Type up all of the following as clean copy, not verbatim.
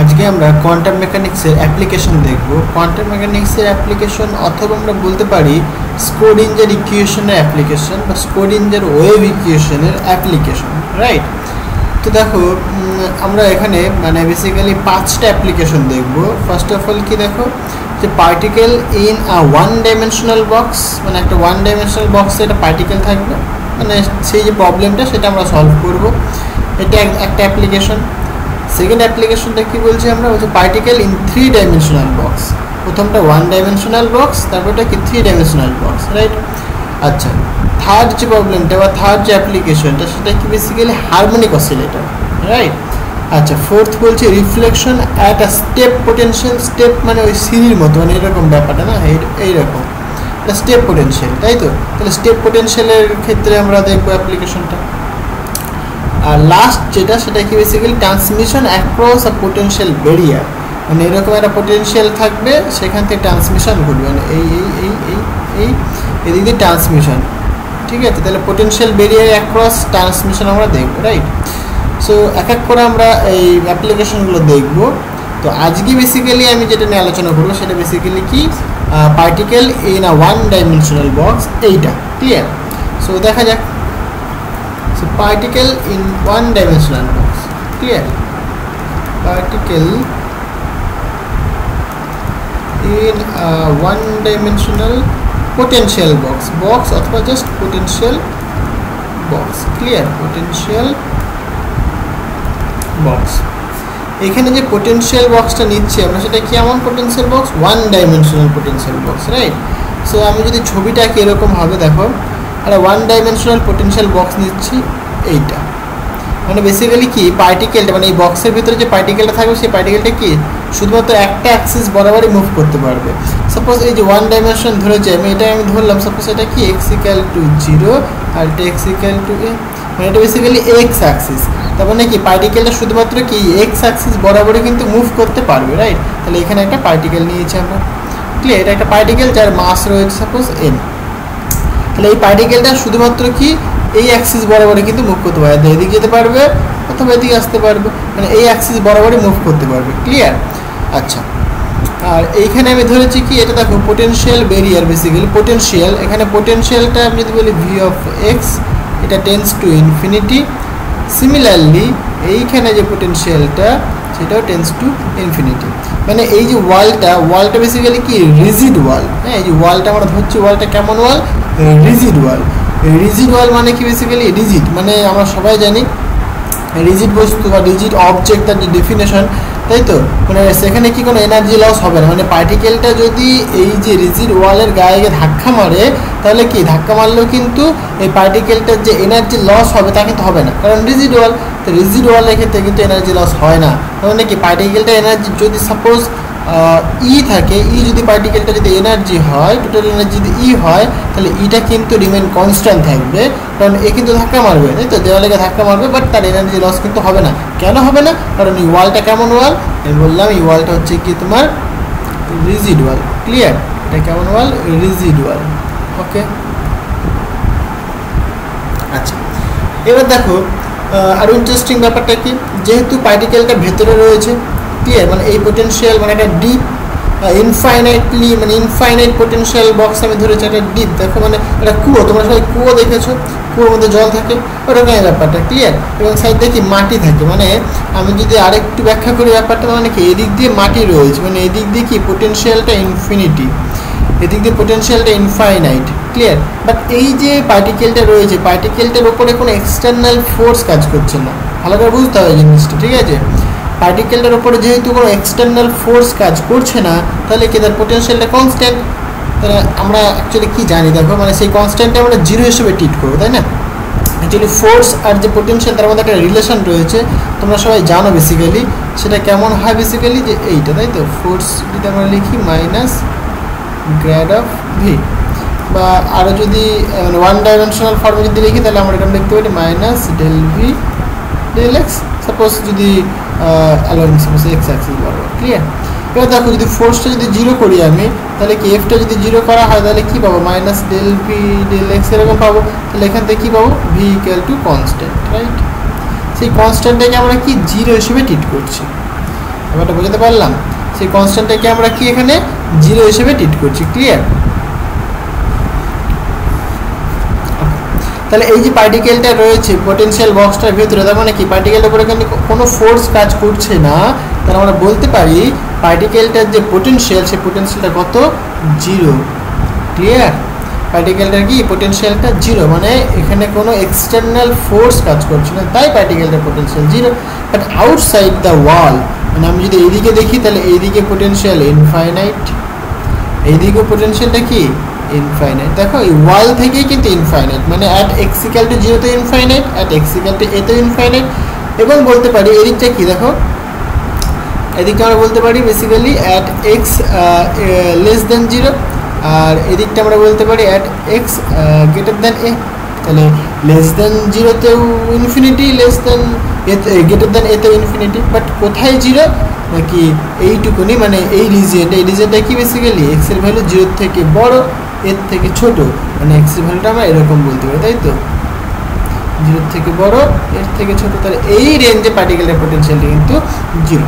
আজকে আমরা কোয়ান্টাম মেকানিক্সের অ্যাপ্লিকেশন দেখব। কোয়ান্টাম মেকানিক্সের অ্যাপ্লিকেশন অথবা আমরা বলতে পারি স্ক্রোডিঞ্জার ইকুয়েশনের অ্যাপ্লিকেশন বা স্ক্রোডিঞ্জার ওয়েভ ইকুয়েশনের অ্যাপ্লিকেশন, রাইট? তো দেখো আমরা এখানে মানে বেসিক্যালি 5টা অ্যাপ্লিকেশন দেখব। ফার্স্ট অফ অল কি দেখো যে particle in a one dimensional box, মানে একটা ওয়ান ডাইমেনশনাল বক্সে একটা পার্টিকেল থাকবে, মানে সেই যে প্রবলেমটা সেটা আমরা সলভ করব, এটা একটা অ্যাপ্লিকেশন। সেকেন্ড অ্যাপ্লিকেশনটা কি বলছি আমরা, বলছি পার্টিকেল ইন 3 ডাইমেনশনাল বক্স। প্রথমটা 1 ডাইমেনশনাল বক্স, তারপরটা কি 3 ডাইমেনশনাল বক্স, রাইট? আচ্ছা, থার্ড যে প্রবলেমটা বা থার্ড যে অ্যাপ্লিকেশনটা সেটা কি বেসিক্যালি হারমোনিক অসিলেটর, রাইট? আচ্ছা, ফোর্থ বলছে reflection at a step potential. Step মানে ওই সিঁড়ির মতো, মানে এরকম ব্যাপারটা না, এইরকম স্টেপ পোটেনশিয়াল, তাই তো? তাহলে স্টেপ পোটেনশিয়ালের ক্ষেত্রে আমরা দেখবো অ্যাপ্লিকেশনটা। আর লাস্ট যেটা সেটা কি বেসিক্যালি ট্রান্সমিশন অ্যাক্রস আ পোটেনশিয়াল ব্যারিয়ার, মানে এরকম একটা পোটেনশিয়াল থাকবে, সেখান থেকে ট্রান্সমিশন ঘটবে, মানে এদিক দিয়ে ট্রান্সমিশন, ঠিক আছে? তাহলে পোটেনশিয়াল ব্যারিয়ার অ্যাক্রস ট্রান্সমিশন আমরা দেখবো, রাইট? সো এক এক করে আমরা এই অ্যাপ্লিকেশনগুলো দেখব। তো আজকে বেসিক্যালি আমি যেটা নিয়ে আলোচনা করবো সেটা বেসিক্যালি কি particle in a 1 dimensional box, এইটা ক্লিয়ার? সো দেখা যাক। So particle in 1 dimensional box, clear? Particle in a 1 dimensional potential box অথবা just potential box, clear? Potential box, এখানে যে potential boxটা নিচ্ছি আমরা সেটা কি এমন potential box, 1 dimensional potential box, right? So আমি যদি ছবিটাকে এরকম হবে, দেখো একটা 1 ডাইমেনশনাল পোটেনশিয়াল বক্স নিচ্ছি, এইটা মানে বেসিক্যালি কি পার্টিকেলটা, মানে এই বক্সের ভিতরে যে পার্টিকেলটা থাকবে সেই পার্টিকেলটা কি শুধুমাত্র একটা অ্যাক্সিস বরাবরই মুভ করতে পারবে। সাপোজ এই যে 1 ডাইমেনশন ধরেছে, আমি ধরলাম সাপোজ এটা কি এক্স ইকুয়াল টু 0 আর এটা এক্স ইকুয়াল টু এ, মানে এটা বেসিক্যালি এক্স অ্যাক্সিস। তার মানে কি পার্টিকেলটা শুধুমাত্র কি এক্স অ্যাক্সিস বরাবরই কিন্তু মুভ করতে পারবে, রাইট? তাহলে এখানে একটা পার্টিকেল নিয়েছি আমরা, ক্লিয়ার? এটা একটা পার্টিকেল যার মাস রয়েছে সাপোজ এম। তাহলে এই পার্টিকেলটা শুধুমাত্র কি এই অ্যাক্সিস বরাবরই কিন্তু মুভ করতে পারবে, এদিকে যেতে পারবে অথবা এদিকে আসতে পারবে, মানে এই অ্যাক্সিস বরাবরই মুভ করতে পারবে, ক্লিয়ার? আচ্ছা, আর এইখানে আমি ধরেছি কি এটা দেখো পোটেনশিয়াল ব্যারিয়ার, বেসিক্যালি পোটেনশিয়াল, এখানে পোটেনশিয়ালটা আমি যদি বলি ভি অফ এক্স, এটা টেন্ডস টু ইনফিনিটি। সিমিলারলি এইখানে যে পোটেনশিয়ালটা সেটাও টেন্ডস টু ইনফিনিটি, মানে এই যে ওয়ালটা বেসিক্যালি কি রিজিড ওয়াল, হ্যাঁ? এই যে ওয়ালটা আমরা ধরছি, ওয়ালটা কেমন ওয়াল, রিজিড ওয়াল। রিজিড ওয়াল মানে কি বেসিক্যালি রিজিড, মানে আমরা সবাই জানি রিজিড বস্তু বা রিজিড অবজেক্ট তার যে ডেফিনেশন, তাই তো? মানে সেখানে কি কোনো এনার্জি লস হবে না, মানে পার্টিকেলটা যদি এই যে রিজিড ওয়ালের গায়ে গিয়ে ধাক্কা মারে তাহলে কি ধাক্কা মারলেও কিন্তু এই পার্টিকেলটার যে এনার্জি লস হবে তা কিন্তু হবে না, কারণ রিজিড ওয়াল। তো রিজিড ওয়ালের ক্ষেত্রে কিন্তু এনার্জি লস হয় না, মানে কি পার্টিকেলটা এনার্জি যদি সাপোজ ই থাকে, যদি পার্টিকেলটা যদি এনার্জি হয়, টোটাল এনার্জি যদি ই হয়, তাহলে ইটা কিন্তু রিমেন কনস্ট্যান্ট থাকবে, কারণ এ কিন্তু ধাক্কা মারবে, তাই তো? দেওয়ালে ধাক্কা মারবে, বাট তার এনার্জি লস কিন্তু হবে না। কেন হবে না? কারণ এই ওয়ালটা কেমন ওয়াল, আমি বললাম এই ওয়ালটা হচ্ছে কি তোমার রিজিড ওয়াল, ক্লিয়ার? এটা কেমন ওয়াল, রিজিড ওয়াল, ওকে? আচ্ছা, এবার দেখো আরও ইন্টারেস্টিং ব্যাপারটা কি, যেহেতু পার্টিকেলটা ভেতরে রয়েছে, ক্লিয়ার? মানে এই পোটেনশিয়াল মানে একটা ডিপ ইনফাইনাইটলি, মানে ইনফাইনাইট পোটেনশিয়াল বক্স আমি ধরেছি, একটা ডিপ, দেখো মানে একটা কুয়ো, তোমরা সবাই কুয়ো দেখেছো, কুয়োর মধ্যে জল থাকে, ওরকম এই ব্যাপারটা, ক্লিয়ার? এবং সাইড দেখি মাটি থাকে, মানে আমি যদি আরেকটু ব্যাখ্যা করি ব্যাপারটা, মানে কি এদিক দিয়ে মাটি রয়েছে, মানে এদিক দিয়ে কি পোটেনশিয়ালটা ইনফিনিটি, এদিক দিয়ে পোটেনশিয়ালটা ইনফাইনাইট, ক্লিয়ার? বাট এই যে পার্টিকেলটা রয়েছে, পার্টিকেলটার ওপরে কোনো এক্সটার্নাল ফোর্স কাজ করছে না, ভালো করে বুঝতে হবে জিনিসটা, ঠিক আছে? পার্টিকেলটার উপরে যেহেতু কোনো এক্সটার্নাল ফোর্স কাজ করছে না, তাহলে কি তার পোটেনশিয়ালটা কনস্ট্যান্ট। তাহলে আমরা অ্যাকচুয়ালি কী জানি দেখো, মানে সেই কনস্ট্যান্টটা আমরা 0 হিসেবে ট্রিট করবো, তাই না? অ্যাকচুয়ালি ফোর্স আর যে পোটেনশিয়াল তার মধ্যে একটা রিলেশন রয়েছে, তোমরা সবাই জানো বেসিক্যালি। সেটা কেমন হয় বেসিক্যালি, যে এইটা, তাই তো? ফোর্স যদি আমরা লিখি মাইনাস গ্র্যাড অফ ভি, বা আরও যদি 1 ডাইমেনশনাল ফর্মে যদি লিখি তাহলে আমরা এটা লিখতে পারি minus del V del x, suppose যদি অ্যালোয়িং সাপোজ এক্স অ্যাক্সিস বরাবর, ক্লিয়ার? এবার দেখো যদি ফোর্সটা যদি 0 করি আমি, তাহলে কি এফটা যদি 0 করা হয় তাহলে কী পাবো, minus del V del x এরকম পাবো। তাহলে এখান থেকে কী পাবো, V equal to constant, right? সেই কনস্ট্যান্টটাকে আমরা কি 0 হিসেবে ট্রিট করছি। ব্যাপারটা বোঝাতে পারলাম? সেই কনস্ট্যান্টটাকে আমরা কি এখানে জিরো হিসেবে ট্রিট করছি। ক্লিয়ার? তাহলে এই যে পার্টিকেলটা রয়েছে পোটেনশিয়াল বক্সটার ভিতরে, তার মানে কি পার্টিকেলটার উপরে কিন্তু কোনো ফোর্স কাজ করছে না, তাহলে আমরা বলতে পারি পার্টিকেলটার যে পোটেনশিয়াল, সেই পোটেনশিয়ালটা কত? জিরো। ক্লিয়ার? পার্টিকেলটার কি পোটেনশিয়ালটা জিরো, মানে এখানে কোনো এক্সটার্নাল ফোর্স কাজ করছে না, তাই পার্টিকেলটার potential zero. But outside the wall, মানে আমি যদি এইদিকে দেখি তাহলে এইদিকে পোটেনশিয়াল ইনফাইনাইট, এইদিকে পোটেনশিয়ালটা কি ইনফাইনাইট। দেখো এই ওয়াল থেকেই কিন্তু ইনফাইনাইট, মানে অ্যাট এক্স ইকুয়াল টু জিরোতে infinite, at x equal two এতে ইনফাইনাইট। এবং বলতে পারি এদিকটা কি, দেখো এদিকটা আমরা বলতে পারি basically at x less than zero, আর এদিকটা আমরা বলতে পারি at x greater than a. তাহলে লেস দেন জিরোতেও infinity, less than greater than এতেও ইনফিনিটি। বাট কোথায় জিরো? নাকি এইটুকুনি, মানে এই রিজিয়নটা কি বেসিক্যালি এক্সের ভ্যালু জিরোর থেকে বড়, এর থেকে ছোট, মানে এক্সের ভ্যালুটা আমরা এরকম বলতে পারি, তাই তো? জিরোর থেকে বড়, এর থেকে ছোট, তাহলে এই রেঞ্জে পার্টিকেলের পোটেনশিয়ালটা কিন্তু জিরো।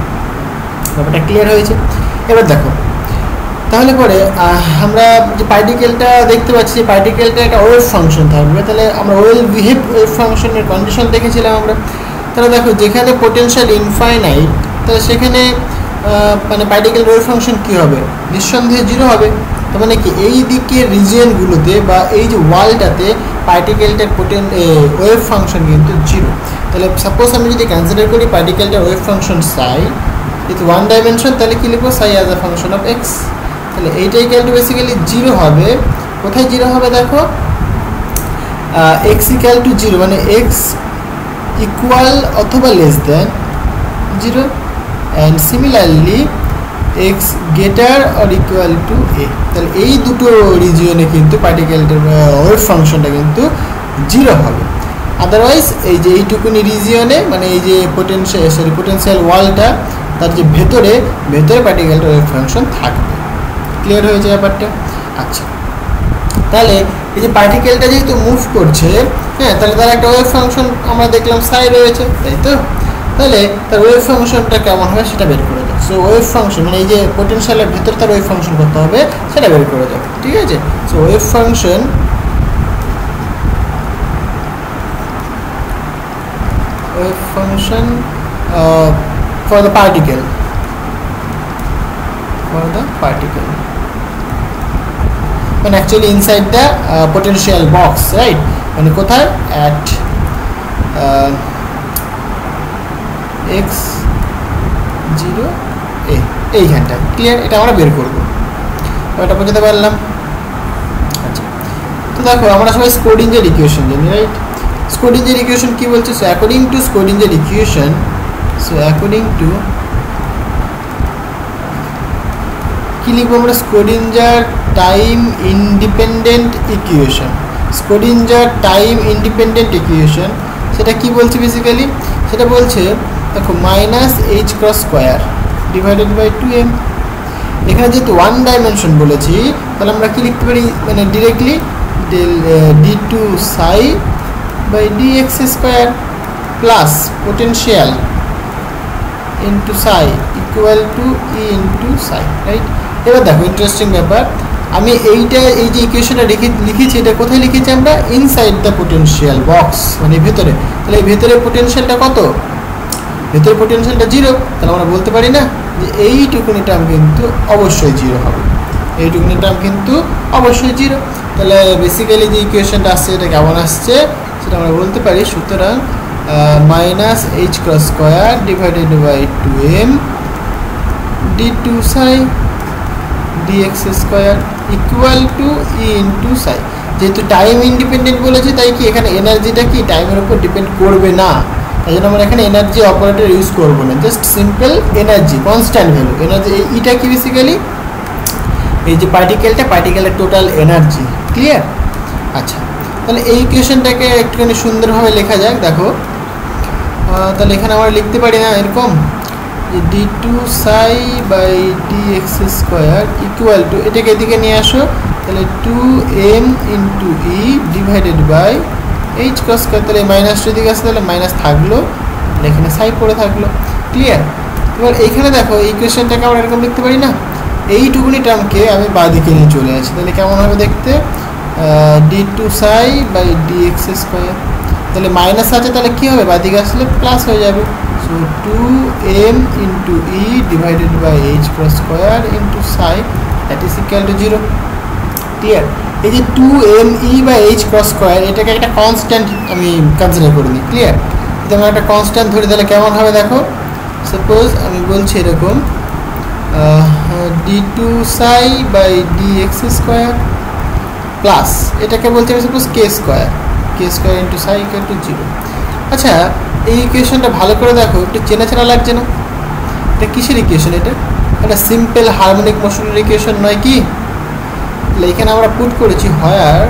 ব্যাপারটা ক্লিয়ার হয়েছে? এবার দেখো তাহলে পরে আমরা যে পার্টিকেলটা দেখতে পাচ্ছি, যে পার্টিকেলটা একটা ওয়েভ ফাংশন থাকবে, তাহলে আমরা ওয়েল বিহেভ ওয়েভ ফাংশনের কন্ডিশন দেখেছিলাম আমরা। তাহলে দেখো যেখানে পোটেনশিয়াল ইনফাইনাইট, তাহলে সেখানে মানে পার্টিকেল ওয়েভ ফাংশন কী হবে? নিঃসন্দেহে জিরো হবে। তার মানে কি এই দিকের রিজিয়নগুলোতে বা এই যে ওয়ালটাতে পার্টিকেলটার ওয়েভ ফাংশন কিন্তু জিরো। তাহলে সাপোজ আমি যদি কনসিডার করি পার্টিকেলটার wave function Sai with one dimension, তাহলে কী লিখবো? সাই as a function of x. তাহলে এইটা ইকুয়াল টু বেসিক্যালি জিরো হবে। কোথায় জিরো হবে? দেখো এক্স ইকুয়াল টু জিরো, মানে এক্স ইকুয়াল অথবা less than zero, and similarly x greater or equal to a. তাহলে এই দুটো রিজিয়নে কিন্তু পার্টিকেলটার ওয়েভ ফাংশনটা কিন্তু জিরো হবে। আদারওয়াইজ এই যে এইটুকুনি রিজিয়নে, মানে এই যে পোটেনশিয়াল ওয়ালটা, তার যে ভেতরে পার্টিকেলটার ওয়েভ ফাংশন থাকবে। ক্লিয়ার হয়েছে ব্যাপারটা? আচ্ছা, তাহলে এই যে পার্টিকেলটা যেহেতু মুভ করছে, হ্যাঁ, তাহলে তার একটা ওয়েভ ফাংশন আমরা দেখলাম সাই রয়েছে, তাই তো? তাহলে তার ওয়েভ ফাংশনটা কেমন হবে সেটা বের করে দাও। সো ওয়েভ ফাংশন মানে এই যে পোটেনশিয়ালের ভেতরে তার ওয়েভ ফাংশন করতে হবে, সেটা বের করে দাও। ঠিক আছে? So wave function for the particle, when actually inside the potential box, right? মানে কোথায়? at x 0 a, এইখানটা। ক্লিয়ার? এটা আমরা বের করবো, এটা বুঝতে পারলাম? আচ্ছা, তো দেখো আমরা সবাই স্ক্রোডিঞ্জার ইকুয়েশন জানি, রাইট? স্ক্রোডিঞ্জার ইকুয়েশন কি বলছে? So according to Schrodinger equation, কি লিখবো আমরা? Schrodinger time independent equation. Schrodinger time independent equation সেটা কি বলছে বেসিক্যালি? সেটা বলছে দেখো minus h cross square divided by 2m। এখানে যেহেতু ওয়ান ডাইমেনশন বলেছি, তাহলে আমরা কি লিখতে পারি? মানে directly d2 psi by dx square plus potential into psi equal to E into psi, right? এবার দেখো ইন্টারেস্টিং ব্যাপার, আমি এই যে ইকুয়েশনটা লিখেছি, এটা কোথায় লিখেছি আমরা? ইনসাইড দ্য পোটেনশিয়াল বক্স, মানে ভেতরে। তাহলে এই ভেতরে পোটেনশিয়ালটা কত? ভেতরে পোটেনশিয়ালটা জিরো। তাহলে আমরা বলতে পারি না যে এইটুকুনি টার্ম কিন্তু অবশ্যই জিরো হবে, এইটুকুনি টার্ম কিন্তু অবশ্যই জিরো। তাহলে বেসিক্যালি যে ইকুয়েশনটা আসছে এটা কেমন আসছে সেটা আমরা বলতে পারি। সুতরাং minus h cross square divided by 2m d2 psi dx square equal to E into psi. যেহেতু টাইম ইন্ডিপেন্ডেন্ট বলেছি, তাই কি এখানে এনার্জিটা কি টাইমের উপর ডিপেন্ড করবে না, তাই জন্য আমরা এখানে এনার্জি অপারেটর ইউজ করবো না, just simple energy, constant value energy. এইটা কি বেসিক্যালি এই যে পার্টিকেলের টোটাল এনার্জি। ক্লিয়ার? আচ্ছা, তাহলে এই ইকুয়েশনটাকে একটুখানি সুন্দরভাবে লেখা যাক। দেখো তাহলে এখানে আমরা লিখতে পারি না এরকম যে d2 psi by dx square equal to, এটাকে এদিকে নিয়ে আসো, তাহলে 2m into E divided by H cross square. তাহলে মাইনাস যদি আসে তাহলে মাইনাস থাকলো, এখানে সাই পড়ে থাকলো। ক্লিয়ার? এবার এইখানে দেখো এই ইকুয়েশনটাকে আমরা এরকম লিখতে পারি না, এইটুকুনি টার্মকে আমি বাঁদিকে নিয়ে চলে আসি, তাহলে কেমন হবে দেখতে, d2 psi by dx square, তাহলে মাইনাস আছে তাহলে কী হবে, বাঁদিকে আসলে প্লাস হয়ে যাবে। So 2m into E divided by H cross square into psi that is equal to 0। Clear? এই যে 2m e by H cross square এটাকে একটা কনস্ট্যান্ট আমি কনসিডার করে নিই। ক্লিয়ার? যদি আমরা একটা কনস্ট্যান্ট ধরি তাহলে কেমন হবে দেখো, সাপোজ আমি বলছি এরকম d2 psi by dx square plus এটাকে বলতে আমি suppose k square into psi equal to 0। আচ্ছা, এই ইকুয়েশনটা ভালো করে দেখো, একটু চেনা চেনা লাগছে না? এটা কিসের ইকুয়েশন? এটা সিম্পল হারমোনিক মোশনের ইকুয়েশন নয় কি? তাহলে এখানে আমরা পুট করেছি where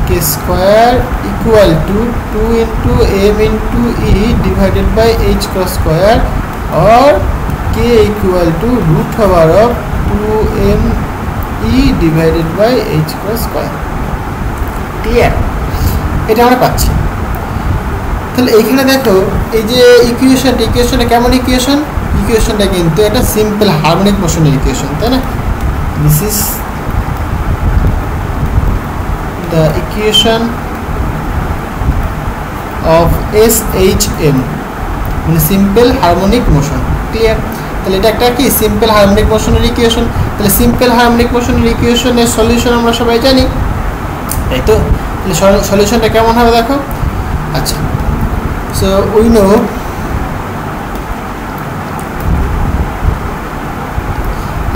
k square equal to 2 into m into E divided by H cross square or k equal to root over of 2m e divided by h cross square। Clear? এটা আমরা পাচ্ছি। তাহলে এইখানে দেখো এই যে ইকুয়েশনটা কেমন ইকুয়েশনটা কিন্তু একটা সিম্পল হারমোনিক মোশনের ইকুয়েশন, তাই না? This is the equation of SHM, মানে সিম্পল হারমোনিক মোশন। ক্লিয়ার? তাহলে এটা একটা কি সিম্পল হারমোনিক মোশনের ইকুয়েশন। তাহলে সিম্পল হারমোনিক মোশনের ইকুয়েশনের সলিউশন আমরা সবাই জানি, তাই তো? তাহলে সলিউশনটা কেমন হবে দেখো। আচ্ছা, সো উই নো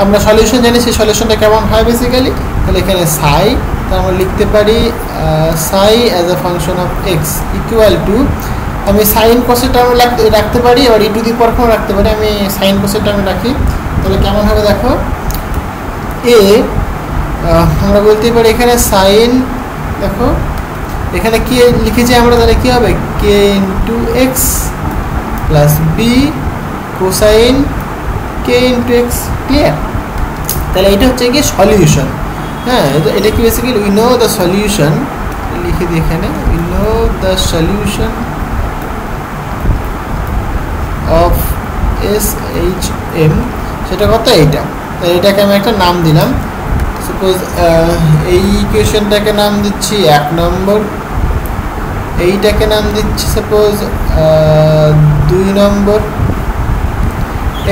আমরা সলিউশন জানি, সেই সলিউশনটা কেমন হয় বেসিক্যালি। তাহলে এখানে সাই, তাহলে আমরা লিখতে পারি সাই as a function of x equal two, আমি সাইন কোসের টার্ম রাখতে পারি, এবার ই টু দি পাওয়ার ফোর রাখতে পারি, আমি সাইন কোসের টার্ম রাখি। তাহলে কেমন হবে দেখো, আমরা বলতে পারি এখানে সাইন, দেখো এখানে কি লিখেছি আমরা, তাহলে কী হবে k into x plus B cosine k into x. Clear? তাহলে এটা হচ্ছে কি সলিউশন। হ্যাঁ, এটা কি basically we know the solution, লিখে দিই এখানে, we know the solution of SHM, সেটা কত, এইটা। এইটাকে আমি একটা নাম দিলাম, সাপোজ এই ইকুয়েশনটাকে নাম দিচ্ছি 1 নম্বর, এইটাকে নাম দিচ্ছি সাপোজ 2 নম্বর,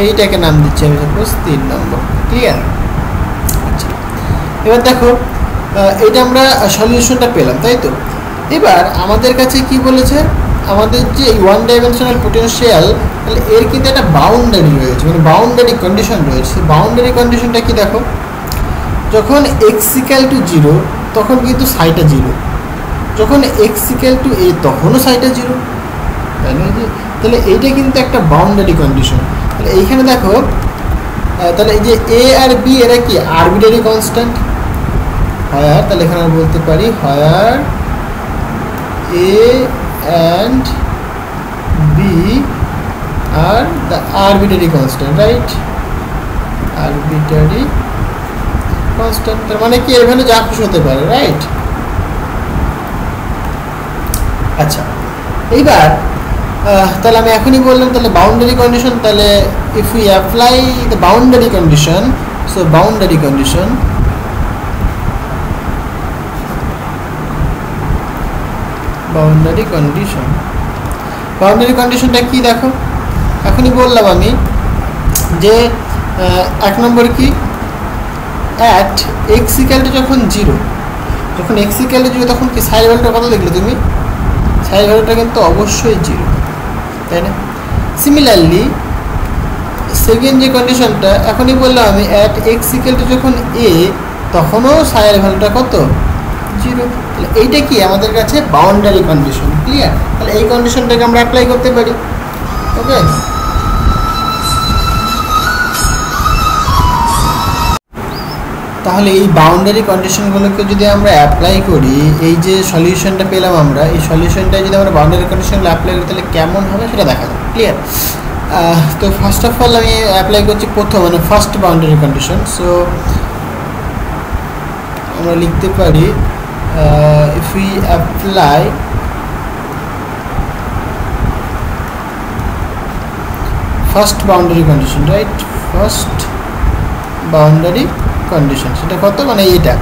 এইটাকে নাম দিচ্ছি আমি সাপোজ 3 নম্বর। ক্লিয়ার? আচ্ছা, এবার দেখো এইটা আমরা সলিউশনটা পেলাম, তাই তো? এবার আমাদের কাছে কি বলেছে, আমাদের যে ওয়ান ডাইমেনশনাল পোটেনশিয়াল, তাহলে এর কিন্তু একটা বাউন্ডারি রয়েছে, মানে বাউন্ডারি কন্ডিশন রয়েছে। বাউন্ডারি কন্ডিশনটা কি দেখো, যখন এক্স ইকুয়াল টু 0 তখন কিন্তু সাইটা 0, যখন এক্স ইকুয়াল টু a তখনও সাইটা 0, তাই না? তাহলে এইটা কিন্তু একটা বাউন্ডারি কন্ডিশন। তাহলে এইখানে দেখো, তাহলে এই যে a আর b এরা কি আরবিটারি কনস্ট্যান্ট, হায়ার, তাহলে এখানে আমরা বলতে পারি higher a and b are the arbitrary constant, right? Arbitrary constant, তার মানে কি এর ভ্যালু যা খুশি হতে পারে, রাইট? আচ্ছা, এইবার তাহলে আমি এখনই বললাম, তাহলে বাউন্ডারি কন্ডিশন, তাহলে if we apply the boundary condition, so boundary কন্ডিশনটা কি দেখো, এখনই বললাম আমি যে 1 নম্বর কি, অ্যাট এক্স ইকুয়াল টু যখন 0, যখন এক্স ইকুয়াল টু 0 তখন কি সাইড ভ্যালুটা কত দেখলে তুমি, সাইড ভ্যালুটা কিন্তু অবশ্যই 0, তাই না? সিমিলারলি সেকেন্ড যে কন্ডিশনটা এখনই বললাম আমি, অ্যাট এক্স ইকুয়াল টু যখন a তখনও সাইড ভ্যালুটা কত, 0। তাহলে এইটা কি আমাদের কাছে বাউন্ডারি কন্ডিশন। ক্লিয়ার? তাহলে এই কন্ডিশনটাকে আমরা অ্যাপ্লাই করতে পারি। ওকে, তাহলে এই বাউন্ডারি কন্ডিশনগুলোকে যদি আমরা অ্যাপ্লাই করি, এই যে সলিউশনটা পেলাম আমরা, এই সলিউশনটা যদি আমরা বাউন্ডারি কন্ডিশনগুলো অ্যাপ্লাই করি তাহলে কেমন হবে সেটা দেখা যাবে। ক্লিয়ার? তো ফার্স্ট অফ অল আমি অ্যাপ্লাই করছি প্রথম, মানে ফার্স্ট বাউন্ডারি কন্ডিশন। সো আমরা লিখতে পারি if we apply first boundary condition, right? First boundary condition সেটা কত, মানে এটা।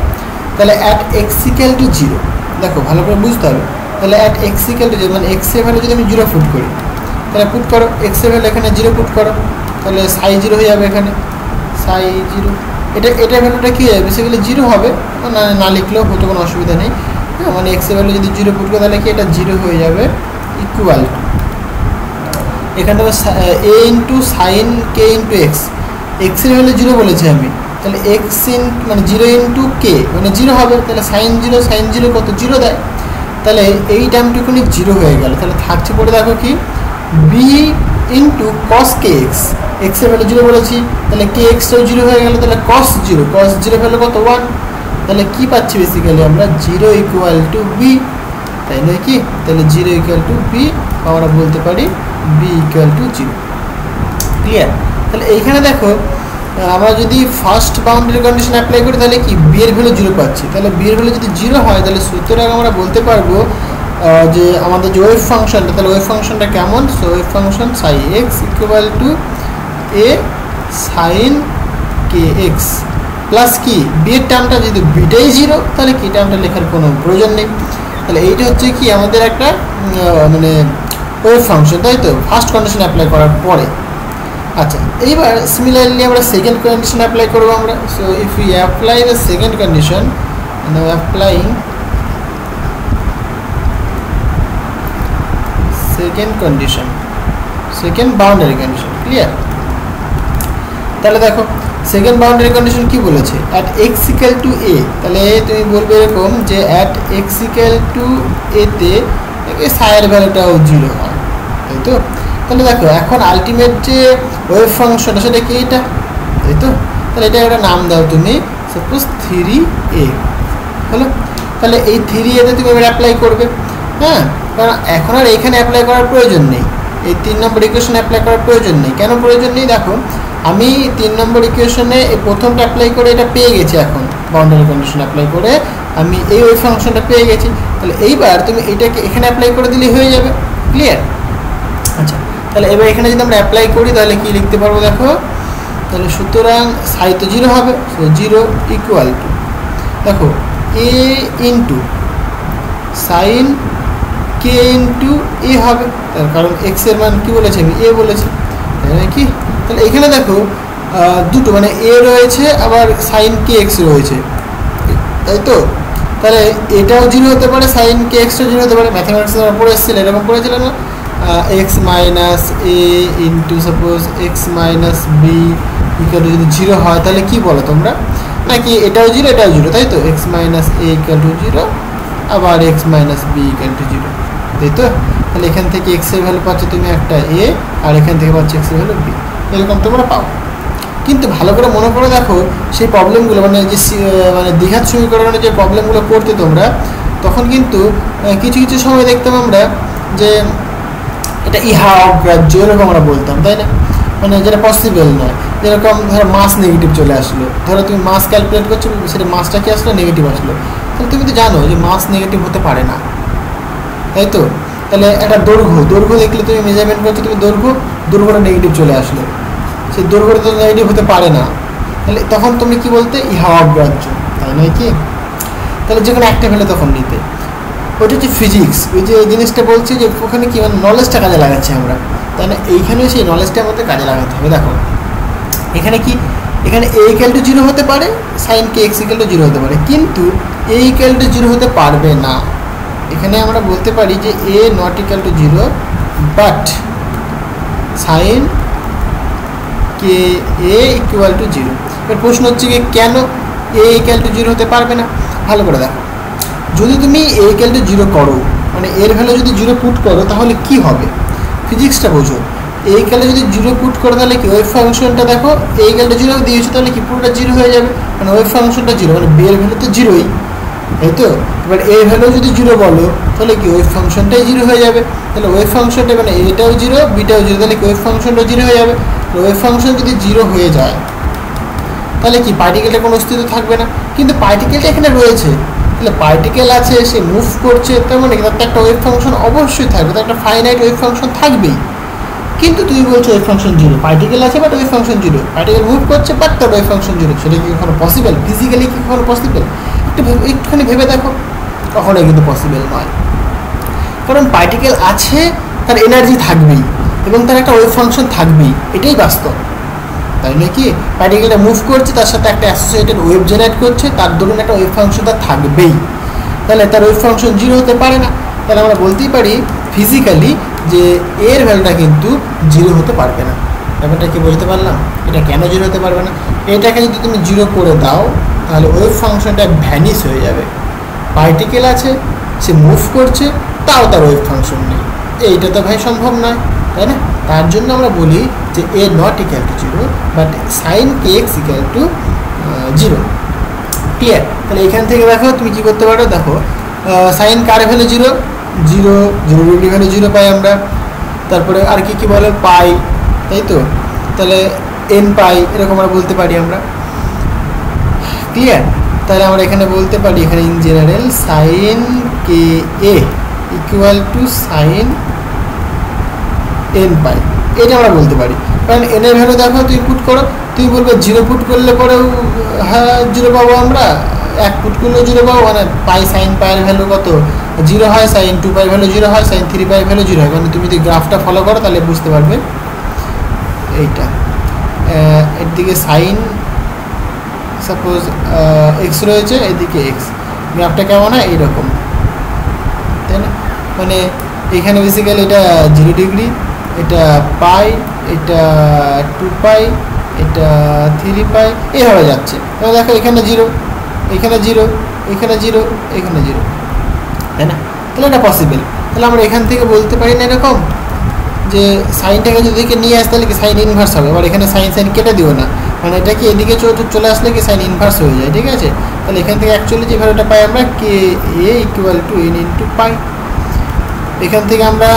তাহলে অ্যাট এক্স ইকুয়াল টু 0, দেখো ভালো করে বুঝতে হবে। তাহলে অ্যাট এক্স ইকুয়াল টু 0 মানে এক্স এর ভ্যালু যদি আমি 0 পুট করি, তাহলে পুট করো এক্স এর ভ্যালু এখানে 0 পুট করো, তাহলে সাই 0 হয়ে যাবে এখানে, সাই 0। এটার ভ্যালুটা কী হবে, বেসিক্যালি 0 হবে, না লিখলেও হতো, কোনো অসুবিধা নেই। হ্যাঁ, মানে এক্স এর ভ্যালু যদি 0 পুট করে তাহলে কি এটা 0 হয়ে যাবে, ইকুয়াল টু এখানে এ ইন্টু সাইন কে ইন্টু এক্স। এক্সের ভ্যালু 0 বলেছি আমি, তাহলে এক্স মানে 0 ইন্টু কে মানে 0 হবে, তাহলে সাইন 0 কত 0 দেয়, তাহলে এই টার্মটুকুনি 0 হয়ে গেল। তাহলে থাকছে পড়ে দেখো কি বি ইন্টু কস কে এক্স, এক্সের ভ্যালু 0 বলেছি, তাহলে কে এক্সটাও 0 হয়ে গেল, তাহলে কস 0 ভ্যালু কত 1, তাহলে কী পাচ্ছি বেসিক্যালি আমরা 0 ইকুয়াল টু বি, তাই নয় কি? তাহলে 0 ইকুয়াল টু বি, আমরা বলতে পারি বি ইকুয়াল টু 0। ক্লিয়ার? তাহলে এইখানে দেখো আমরা যদি ফার্স্ট বাউন্ডারি কন্ডিশন অ্যাপ্লাই করি তাহলে কি বি এর ভ্যালু 0 পাচ্ছি, তাহলে বি এর ভ্যালু যদি 0 হয় তাহলে সুতরাং আমরা বলতে পারবো যে আমাদের যে ওয়েভ ফাংশনটা, তাহলে ওয়েভ ফাংশনটা কেমন, so wave function psi x equal to a sine k x plus কি বি এর টার্মটা যদি বিটাই 0 তাহলে কি টার্মটা লেখার কোনো প্রয়োজন নেই। তাহলে এইটা হচ্ছে কি আমাদের একটা মানে ওয়েভ ফাংশন, তাই তো, ফার্স্ট কন্ডিশন অ্যাপ্লাই করার পরে। আচ্ছা, এইবার সিমিলারলি আমরা সেকেন্ড কন্ডিশন অ্যাপ্লাই করবো আমরা। So if you apply the second condition, now applying second condition, second boundary condition. Clear? তাহলে দেখো সেকেন্ড বাউন্ডারি কন্ডিশন কি বলেছে, at x equal to a, তাহলে তুমি বলবে এরকম যে অ্যাট এক্স ইকুয়াল টু এতে সাইয়ের ভ্যালুটাও 0 হয়, তাই তো। তাহলে দেখো এখন আলটিমেট যে ওয়েভ ফাংশন সেটা কি এটা, তাই তো। তাহলে এটা একটা নাম দাও তুমি, সাপোজ 3a হলো। তাহলে এই 3a তে তুমি এবার অ্যাপ্লাই করবে, হ্যাঁ, কারণ এখন আর এখানে অ্যাপ্লাই করার প্রয়োজন নেই, এই 3 নম্বর ইকুয়েশনে অ্যাপ্লাই করার প্রয়োজন নেই। কেন প্রয়োজন নেই, দেখো আমি 3 নম্বর ইকুয়েশনে এই প্রথমটা অ্যাপ্লাই করে এটা পেয়ে গেছি, এখন বাউন্ডারি কন্ডিশন অ্যাপ্লাই করে আমি এই ওয়েভ ফাংশনটা পেয়ে গেছি। তাহলে এইবার তুমি এইটাকে এখানে অ্যাপ্লাই করে দিলেই হয়ে যাবে। ক্লিয়ার? আচ্ছা, তাহলে এবার এখানে যদি আমরা অ্যাপ্লাই করি তাহলে কি লিখতে পারবো দেখো, তাহলে সুতরাং সাই তো 0 হবে, সো 0 ইকুয়াল টু দেখো এ ইন্টু সাইন কে ইন্টু এ হবে, তার কারণ এক্স এর মান কি বলেছে আমি এ বলেছি, তাই না কি? তাহলে এখানে দেখো দুটো মানে এ রয়েছে আবার সাইন কে এক্স রয়েছে, তাই তো। তাহলে এটাও 0 হতে পারে, সাইন কে এক্সটাও 0 হতে পারে। ম্যাথামেটিক্সে আমরা পড়েছিলাম, এরকম পড়েছিলাম না, x minus a into suppose x minus b equal to যদি 0 হয় তাহলে কি বলো তোমরা, নাকি এটাও 0 এটাও 0, তাই তো। X minus a equal to 0 আবার x minus b equal to 0, তাই তো। তাহলে এখান থেকে এক্স এর ভ্যালু পাচ্ছ তুমি একটা এ, আর এখান থেকে পাচ্ছ এক্স এর ভ্যালু বি, এরকম তোমরা পাও। কিন্তু ভালো করে মনে করে দেখো সেই প্রবলেমগুলো মানে যে মানে দ্বিঘাত সমীকরণের যে প্রবলেমগুলো করতে তোমরা, তখন কিন্তু কিছু কিছু সময় দেখতাম আমরা যে এটা ইহা অগ্রাহ্য এরকম আমরা বলতাম, তাই না, মানে যেটা পসিবল নয়। যেরকম ধরো মাস নেগেটিভ চলে আসলো, ধরো তুমি মাস ক্যালকুলেট করছো, সেটা মাসটা কি আসলো নেগেটিভ আসলো, তাহলে তুমি তো জানো যে মাস নেগেটিভ হতে পারে না, তাই তো। তাহলে একটা দৈর্ঘ্য দেখলে তুমি মেজারমেন্ট করছো, তুমি দৈর্ঘ্যটা নেগেটিভ চলে আসলো, সেই দৈর্ঘ্যটা তো নেগেটিভ হতে পারে না, তাহলে তখন তুমি কি বলতে ইহা অগ্রাহ্য, তাই নয় কি? তাহলে যে কোনো একটা ফেলে তখন নিতে, ওইটা হচ্ছে ফিজিক্স। ওই যে জিনিসটা বলছি যে ওখানে কি মানে নলেজটা কাজে লাগাচ্ছি আমরা, তাই না। এইখানেও সেই নলেজটা আমাদের কাজে লাগাতে হবে। দেখো এখানে কি, এখানে এ ইকুয়াল টু 0 হতে পারে, sine k x equal to 0 হতে পারে, কিন্তু এ ইকুয়াল টু 0 হতে পারবে না। এখানে আমরা বলতে পারি যে A not equal to 0 but sine k a equal to 0। এর প্রশ্ন হচ্ছে কি কেন এ ইকুয়াল টু 0 হতে পারবে না। ভালো করে দেখো, যদি তুমি এ ইকুয়াল টু 0 করো, মানে এর ভ্যালু যদি 0 পুট করো তাহলে কি হবে, ফিজিক্সটা বোঝো। এ ইকুয়াল যদি 0 পুট করো তাহলে কি ওয়েভ ফাংশনটা দেখো এ ইকুয়াল টু 0 দিয়েছো, তাহলে কি পুরোটা 0 হয়ে যাবে, মানে ওয়েভ ফাংশনটা 0, মানে বি এর ভ্যালু তো 0ই, তাই তো। এবার এ ভ্যালু যদি 0 বলো তাহলে কি ওয়েভ ফাংশনটাই 0 হয়ে যাবে, তাহলে ওয়েভ ফাংশনটা মানে এটাও 0 বিটাও 0, তাহলে কি ওয়েভ ফাংশনটাও 0 হয়ে যাবে। ওয়েভ ফাংশন যদি 0 হয়ে যায় তাহলে কি পার্টিকেলের কোনো অস্তিত্ব থাকবে না, কিন্তু পার্টিকেলটা এখানে রয়েছে, তাহলে পার্টিকেল আছে, সে মুভ করছে, তার মানে তার একটা ওয়েভ ফাংশন অবশ্যই থাকবে, তার একটা ফাইনাইট ওয়েভ ফাংশন থাকবেই। কিন্তু তুমি বলছো ওয়েভ ফাংশন জিরো, পার্টিকেল আছে but wave function zero, particle move করছে বাট তার ওয়েভ ফাংশন জিরো, সেটা কি কখনো পসিবল? ফিজিক্যালি কি কখনো পসিবল? একটুখানি ভেবে দেখো, কখনোই কিন্তু পসিবল নয়। কারণ পার্টিকেল আছে, তার এনার্জি থাকবেই এবং তার একটা ওয়েভ ফাংশন থাকবেই, এটাই বাস্তব, তাই নয় কি? পার্টিকেলটা মুভ করছে, তার সাথে একটা অ্যাসোসিয়েটেড ওয়েভ জেনারেট করছে, তার দরুন একটা ওয়েভ ফাংশন তার থাকবেই, তাহলে তার ওয়েভ ফাংশন জিরো হতে পারে না। তাহলে আমরা বলতেই পারি ফিজিক্যালি যে এর ভ্যালুটা কিন্তু জিরো হতে পারবে না। ব্যাপারটা কি বলতে পারলাম? এটা কেন জিরো হতে পারবে না? এটাকে যদি তুমি জিরো করে দাও তাহলে ওয়েভ ফাংশনটা ভ্যানিশ হয়ে যাবে। পার্টিকেল আছে, সে মুভ করছে, তাও তার ওয়েভ ফাংশন নেই, এইটা তো ভাই সম্ভব নয়, তাই না? তার জন্য আমরা বলি যে A not equal to zero but sine k x equal to zero. Clear? তাহলে এখান থেকে দেখো তুমি কী করতে পারো, দেখো সাইন কার value zero, zero zero degree value zero পাই আমরা। তারপরে আর কি কি বলে পাই, তাই তো? তাহলে এন পাই এরকম আমরা বলতে পারি আমরা। ক্লিয়ার? তাহলে আমরা এখানে বলতে পারি এখানে in general sine k a equal to sine N pi, এটা আমরা বলতে পারি। কারণ এন এর ভ্যালু দেখো তুমি পুট করো, তুমি বলবে জিরো পুট করলে পরেও হ্যাঁ জিরো পাবো আমরা, এক পুট করলেও জিরো পাবো, মানে পাই সাইন পাইয়ের ভ্যালু কত জিরো হয়, সাইন টু পাই ভ্যালু জিরো হয়, সাইন থ্রি পাই ভ্যালু জিরো হয়। মানে তুমি যদি গ্রাফটা ফলো করো তাহলে বুঝতে পারবে। এইটা এর দিকে সাইন সাপোজ এক্স রয়েছে, এদিকে এক্স, গ্রাফটা কেমন হয় এইরকম, তাই না? মানে এখানে বেসিক্যালি এটা জিরো ডিগ্রি, এটা পাই, এটা টু পাই, এটা থ্রি পাই, এইভাবে যাচ্ছে। এবার দেখো এখানে জিরো, এখানে জিরো, এখানে জিরো, এখানে জিরো, তাই না? তাহলে এটা পসিবল। তাহলে আমরা এখান থেকে বলতে পারি না এরকম যে সাইনটাকে যদি নিয়ে আসতে তাহলে কি সাইন ইনভার্স হবে, আবার এখানে সাইন সাইন কেটে দিও না, মানে এটা কি এদিকে চলে আসলে কি সাইন ইনভার্স হয়ে যায়, ঠিক আছে? তাহলে এখান থেকে অ্যাকচুয়ালি যে ভ্যালুটা পাই আমরা k a equal to n into pi, এখান থেকে আমরা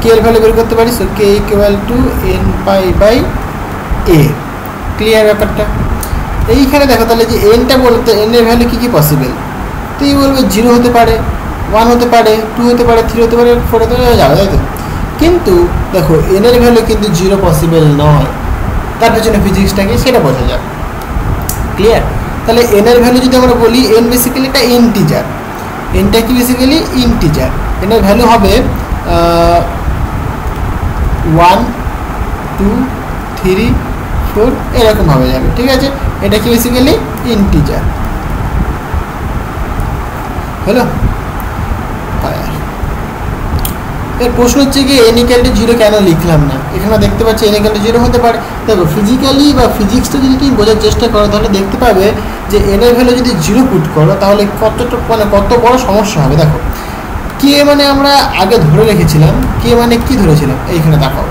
কে এর ভ্যালু বের করতে পারি, so k equal to n pi by a. Clear ব্যাপারটা? এইখানে দেখো তাহলে যে এনটা বলতে এন এর ভ্যালু কী কী পসিবল, তুই বলবে জিরো হতে পারে, ওয়ান হতে পারে, টু হতে পারে, থ্রি হতে পারে, ফোর হতে পারে, যাবে, তাই তো? কিন্তু দেখো এন এর ভ্যালু কিন্তু জিরো পসিবল নয়, তার পেছনে ফিজিক্সটাকে সেটা বোঝা যাবে। ক্লিয়ার? তাহলে এন এর ভ্যালু যদি আমরা বলি, এন বেসিক্যালি একটা ইন্টিজার, এনটা কি বেসিক্যালি ইন্টিজার, এন এর ভ্যালু হবে 1 2 3 4 এরকমভাবে যাবে, ঠিক আছে? এটা কি বেসিক্যালি ইন্টিজার হলো। এর প্রশ্ন হচ্ছে কি এন ইকুয়াল টু জিরো কেন লিখলাম না? এখানে দেখতে পাচ্ছি এন ইকুয়াল টু জিরো হতে পারে। দেখো ফিজিক্যালি বা ফিজিক্সটা যদি তুমি বোঝার চেষ্টা করো তাহলে দেখতে পাবে যে এন এর ভ্যালু যদি জিরো পুট করো তাহলে কত বড় সমস্যা হবে। দেখো কে মানে আমরা আগে ধরে রেখেছিলাম, কে মানে কি ধরেছিলাম, এইখানে দেখাও,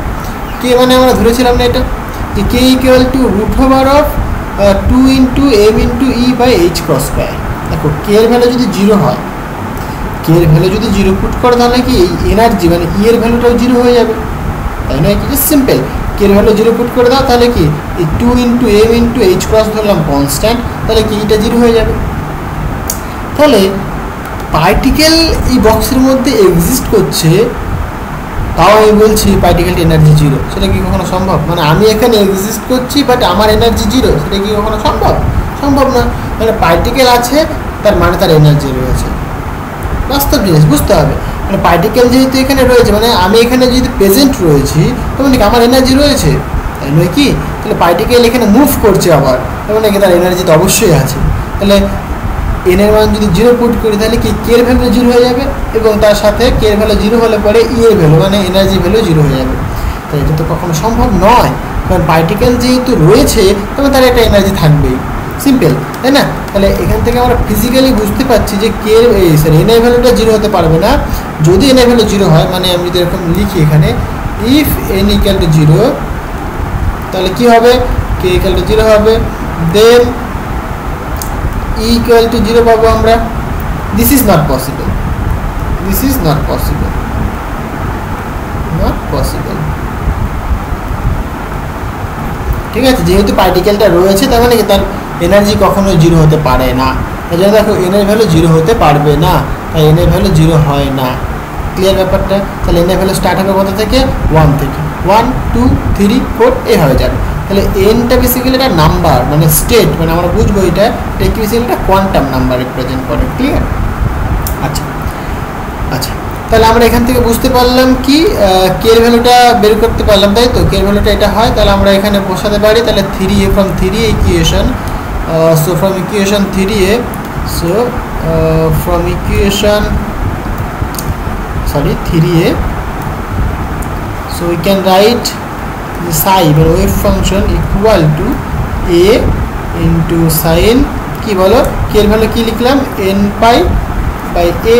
কে মানে আমরা ধরেছিলাম না এটা যে k equal to root over of 2 into M into e by H cross square. দেখো কে এর ভ্যালু যদি জিরো হয়, কে এর ভ্যালু যদি জিরো পুট করো তাহলে কি এই এনার্জি মানে ই এর ভ্যালুটাও জিরো হয়ে যাবে, তাই নয় কি? সিম্পল, কে এর ভ্যালু জিরো পুট করে দাও তাহলে কি এই 2 into M into h cross ধরলাম কনস্ট্যান্ট, তাহলে কি এটা জিরো হয়ে যাবে। তাহলে পার্টিকেল এই বক্সের মধ্যে এক্সিস্ট করছে, তাও আমি বলছি পার্টিকেলটি এনার্জি জিরো, সেটা কি কখনো সম্ভব? মানে আমি এখানে এক্সিস্ট করছি বাট আমার এনার্জি জিরো, সেটা কি কখনো সম্ভব? সম্ভব না। মানে পার্টিকেল আছে তার মানে তার এনার্জি রয়েছে, বাস্তব জিনিস বুঝতে হবে। মানে পার্টিকেল যেহেতু এখানে রয়েছে, মানে আমি এখানে যদি প্রেজেন্ট রয়েছি তার মানে কি আমার এনার্জি রয়েছে, তাই নয় কি? তাহলে পার্টিকেল এখানে মুভ করছে আবার, তার মানে কি তার এনার্জি তো অবশ্যই আছে। তাহলে এন এর মান যদি জিরো পুট করি তাহলে কি কে এর ভ্যালু জিরো হয়ে যাবে এবং তার সাথে কে এর ভ্যালু জিরো হলে পরে ই এর ভ্যালু মানে এনার্জি ভ্যালু জিরো হয়ে যাবে। তাই এটা তো কখনো সম্ভব নয়, কারণ পার্টিকেল যেহেতু রয়েছে তবে তার একটা এনার্জি থাকবেই, সিম্পল, তাই না? তাহলে এখান থেকে আমরা ফিজিক্যালি বুঝতে পারছি যে কে এন এর ভ্যালুটা জিরো হতে পারবে না। যদি এন এর ভ্যালু জিরো হয়, মানে আমি যদি এরকম লিখি এখানে if N equal to zero, তাহলে কি হবে? কে ইকুয়াল টু জিরো হবে, দেন equal to 0 পাবো আমরা। this is not possible, this is not possible, not possible, ঠিক আছে? যেহেতু পার্টিকেলটা রয়েছে তার মানে কি তার এনার্জি কখনো জিরো হতে পারে না। তাহলে দেখো এন এর ভ্যালু জিরো হতে পারবে না, তাই এন এর ভ্যালু জিরো হয় না। ক্লিয়ার ব্যাপারটা? তাহলে এন এর ভ্যালু স্টার্ট হবে কত থেকে? 1 থেকে। 1 2 3 4 এভাবে যাবে। তাহলে এনটা বেসিক্যালি একটা নাম্বার মানে স্টেট, মানে আমরা বুঝবো এটা কি বেসিক্যালি একটা কোয়ান্টাম নাম্বার রিপ্রেজেন্ট করে। ক্লিয়ার? আচ্ছা আচ্ছা, তাহলে আমরা এখান থেকে বুঝতে পারলাম কি কে এর ভ্যালুটা বের করতে পারলাম, তাই তো? কে এর ভ্যালুটা এটা হয়, তাহলে আমরা এখানে বসাতে পারি। তাহলে 3a from 3a equation, so from equation 3a, so from equation 3a, so we can write the psi or wave function equal to a into sin কি বলো k এর ভ্যালু কি লিখলাম n pi by a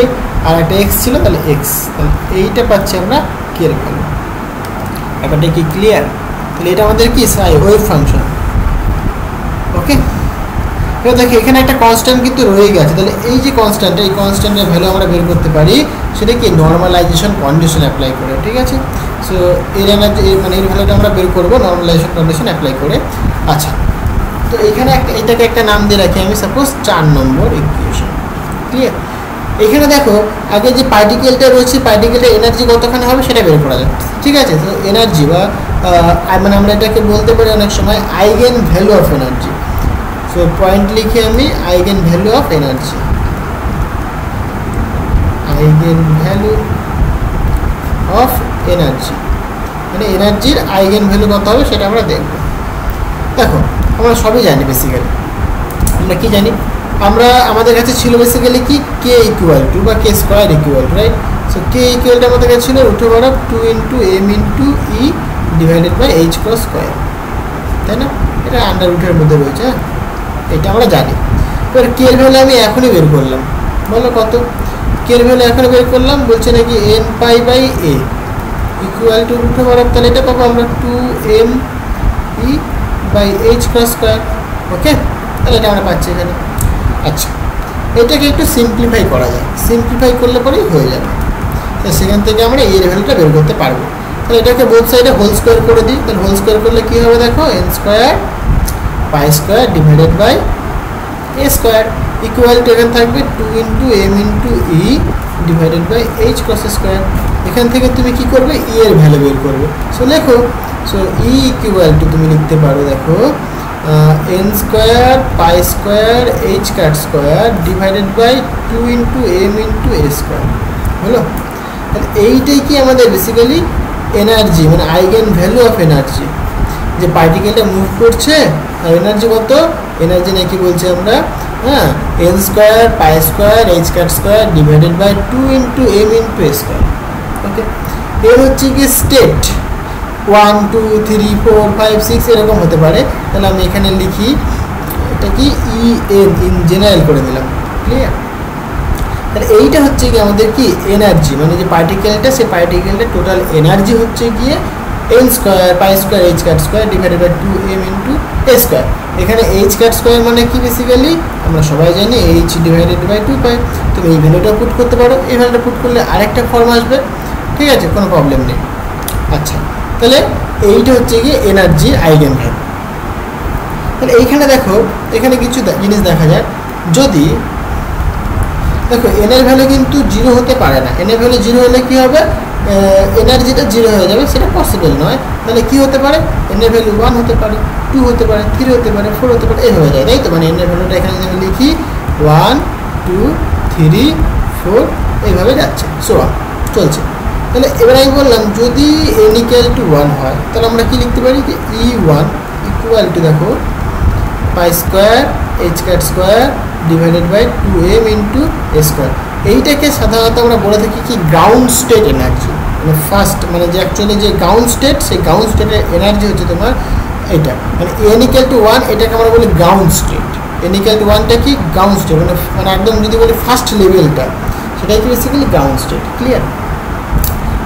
আর একটা x ছিল তাহলে x, তাহলে এইটা পাচ্ছি আমরা k এর ভ্যালু। ব্যাপারটা কি ক্লিয়ার? তাহলে এটা আমাদের কি psi ওয়েভ ফাংশন। ওকে, এবার দেখো এখানে একটা কনস্ট্যান্ট কিন্তু রয়ে গেছে, তাহলে এই যে কনস্ট্যান্টটা, এই কনস্ট্যান্টের ভ্যালু আমরা বের করতে পারি সেটা কি নর্মালাইজেশন কন্ডিশন অ্যাপ্লাই করে। ঠিক আছে, সো এর এনার্জি মানে এর ভ্যালুটা আমরা বের করবো নর্মালাইজেশন কন্ডিশন অ্যাপ্লাই করে। আচ্ছা, তো এখানে এটাকে একটা নাম দিয়ে রাখি আমি, সাপোজ 4 নম্বর ইকুয়েশন। ক্লিয়ার? এখানে দেখো আগে যে পার্টিকেলটা রয়েছে, পার্টিকেলটার এনার্জি কতখানি হবে সেটা বের করা যায়। ঠিক আছে, তো এনার্জি বা মানে আমরা এটাকে বলতে পারি অনেক সময় eigen value of energy. So point লিখে আমি eigen value of energy, eigen value of energy মানে এনার্জির আইগেন ভ্যালু কত হবে সেটা আমরা দেখব। দেখো আমরা সবই জানি, বেসিক্যালি আমরা কি জানি, আমরা আমাদের কাছে ছিল বেসিক্যালি কি কে ইকুয়াল টু বা K square equal to, right? So K ইকুয়ালটা আমাদের কাছে ছিল √2 into M into E divided by H cross square, তাই না? এটা আন্ডার রুটের মধ্যে রয়েছে, হ্যাঁ এটা আমরা জানি। এবার কে এর ভ্যালু আমি এখনই বের করলাম, বলো কত? কে এর ভ্যালু এখনই বের করলাম, বলছে নাকি n pi by a equal to √, তাহলে এটা পাবো আমরা 2m e by H cross square. Okay, তাহলে এটা আমরা পাচ্ছি এখানে। আচ্ছা, এটাকে একটু সিম্পলিফাই করা যায়, সিম্পলিফাই করলে পরেই হয়ে যাবে। তো সেখান থেকে আমরা এর ভ্যালুটা বের করতে পারবো। তাহলে এটাকে বোথ সাইডে হোল স্কোয়ার করে দিই, তাহলে হোল স্কোয়ার করলে কী হবে দেখো, n square pi square divided by a square equal to এখানে থাকবে 2 into M into E divided by H cross square. এখান থেকে তুমি কি করবে, ই এর ভ্যালু বের করবে। সো লেখো, সো ই ইকুয়াল টু তুমি লিখতে পারো দেখো n square pi square H cut square divided by 2 into M into A square. হলো? তাহলে এইটাই কি আমাদের বেসিক্যালি এনার্জি মানে আইগেন ভ্যালু অফ এনার্জি, যে পার্টিকেলটা মুভ করছে আর এনার্জি কত, এনার্জি নাকি বলছি আমরা হ্যাঁ n square pi square H cut square divided by 2 into M into A square. Okay, এর হচ্ছে কি স্টেট 1 2 3 4 5 6 এরকম হতে পারে। তাহলে আমি এখানে লিখি এটা কি ই এন ইন জেনারেল করে দিলাম। ক্লিয়ার? তাহলে এইটা হচ্ছে কি আমাদের কি এনার্জি, মানে যে পার্টিকেলটা, সেই পার্টিকেলটা টোটাল এনার্জি হচ্ছে গিয়ে n square pi square H cut square divided by 2m into A square. এখানে এইচ কাট স্কোয়ার মানে কি বেসিক্যালি আমরা সবাই জানি এইচ ডিভাইডেড বাই 2 পাই। তুমি এই ভ্যালুটা পুট করতে পারো, এই ভ্যালুটা পুট করলে আরেকটা ফর্ম আসবে। ঠিক আছে, কোনো প্রবলেম নেই। আচ্ছা, তাহলে এইটা হচ্ছে গিয়ে এনার্জি আইগেন ভ্যালু। তাহলে এইখানে দেখো, এখানে কিছু জিনিস দেখা যায়, যদি দেখো এন এর ভ্যালু কিন্তু 0 হতে পারে না। এন এর ভ্যালু 0 হলে কি হবে, এনার্জিটা 0 হয়ে যাবে, সেটা পসিবল নয়। তাহলে কি হতে পারে, এন এর ভ্যালু 1 হতে পারে, 2 হতে পারে, 3 হতে পারে, 4 হতে পারে, এই হয়ে যায়, তাই তো? মানে এন এর ভ্যালুটা এখানে যদি আমি লিখি 1 2 3 4 এইভাবে যাচ্ছে, সো চলছে। তাহলে এবার আমি বললাম যদি n ইকুয়াল টু 1 হয়, তাহলে আমরা কি লিখতে পারি যে E1 ইকুয়াল টু দেখো pi square H cut square divided by 2m into A square. এইটাকে সাধারণত আমরা বলে থাকি কি গ্রাউন্ড স্টেট এনার্জি, মানে ফার্স্ট মানে যে অ্যাকচুয়ালি যে গ্রাউন্ড স্টেট, সেই গ্রাউন্ড স্টেটের এনার্জি হচ্ছে তোমার এটা, মানে n ইকুয়াল টু 1 এটাকে আমরা বলি ground state. n equal to 1টা কি গ্রাউন্ড স্টেট, মানে একদম যদি বলি ফার্স্ট লেভেলটা, সেটাই কি বেসিক্যালি গ্রাউন্ড স্টেট। ক্লিয়ার?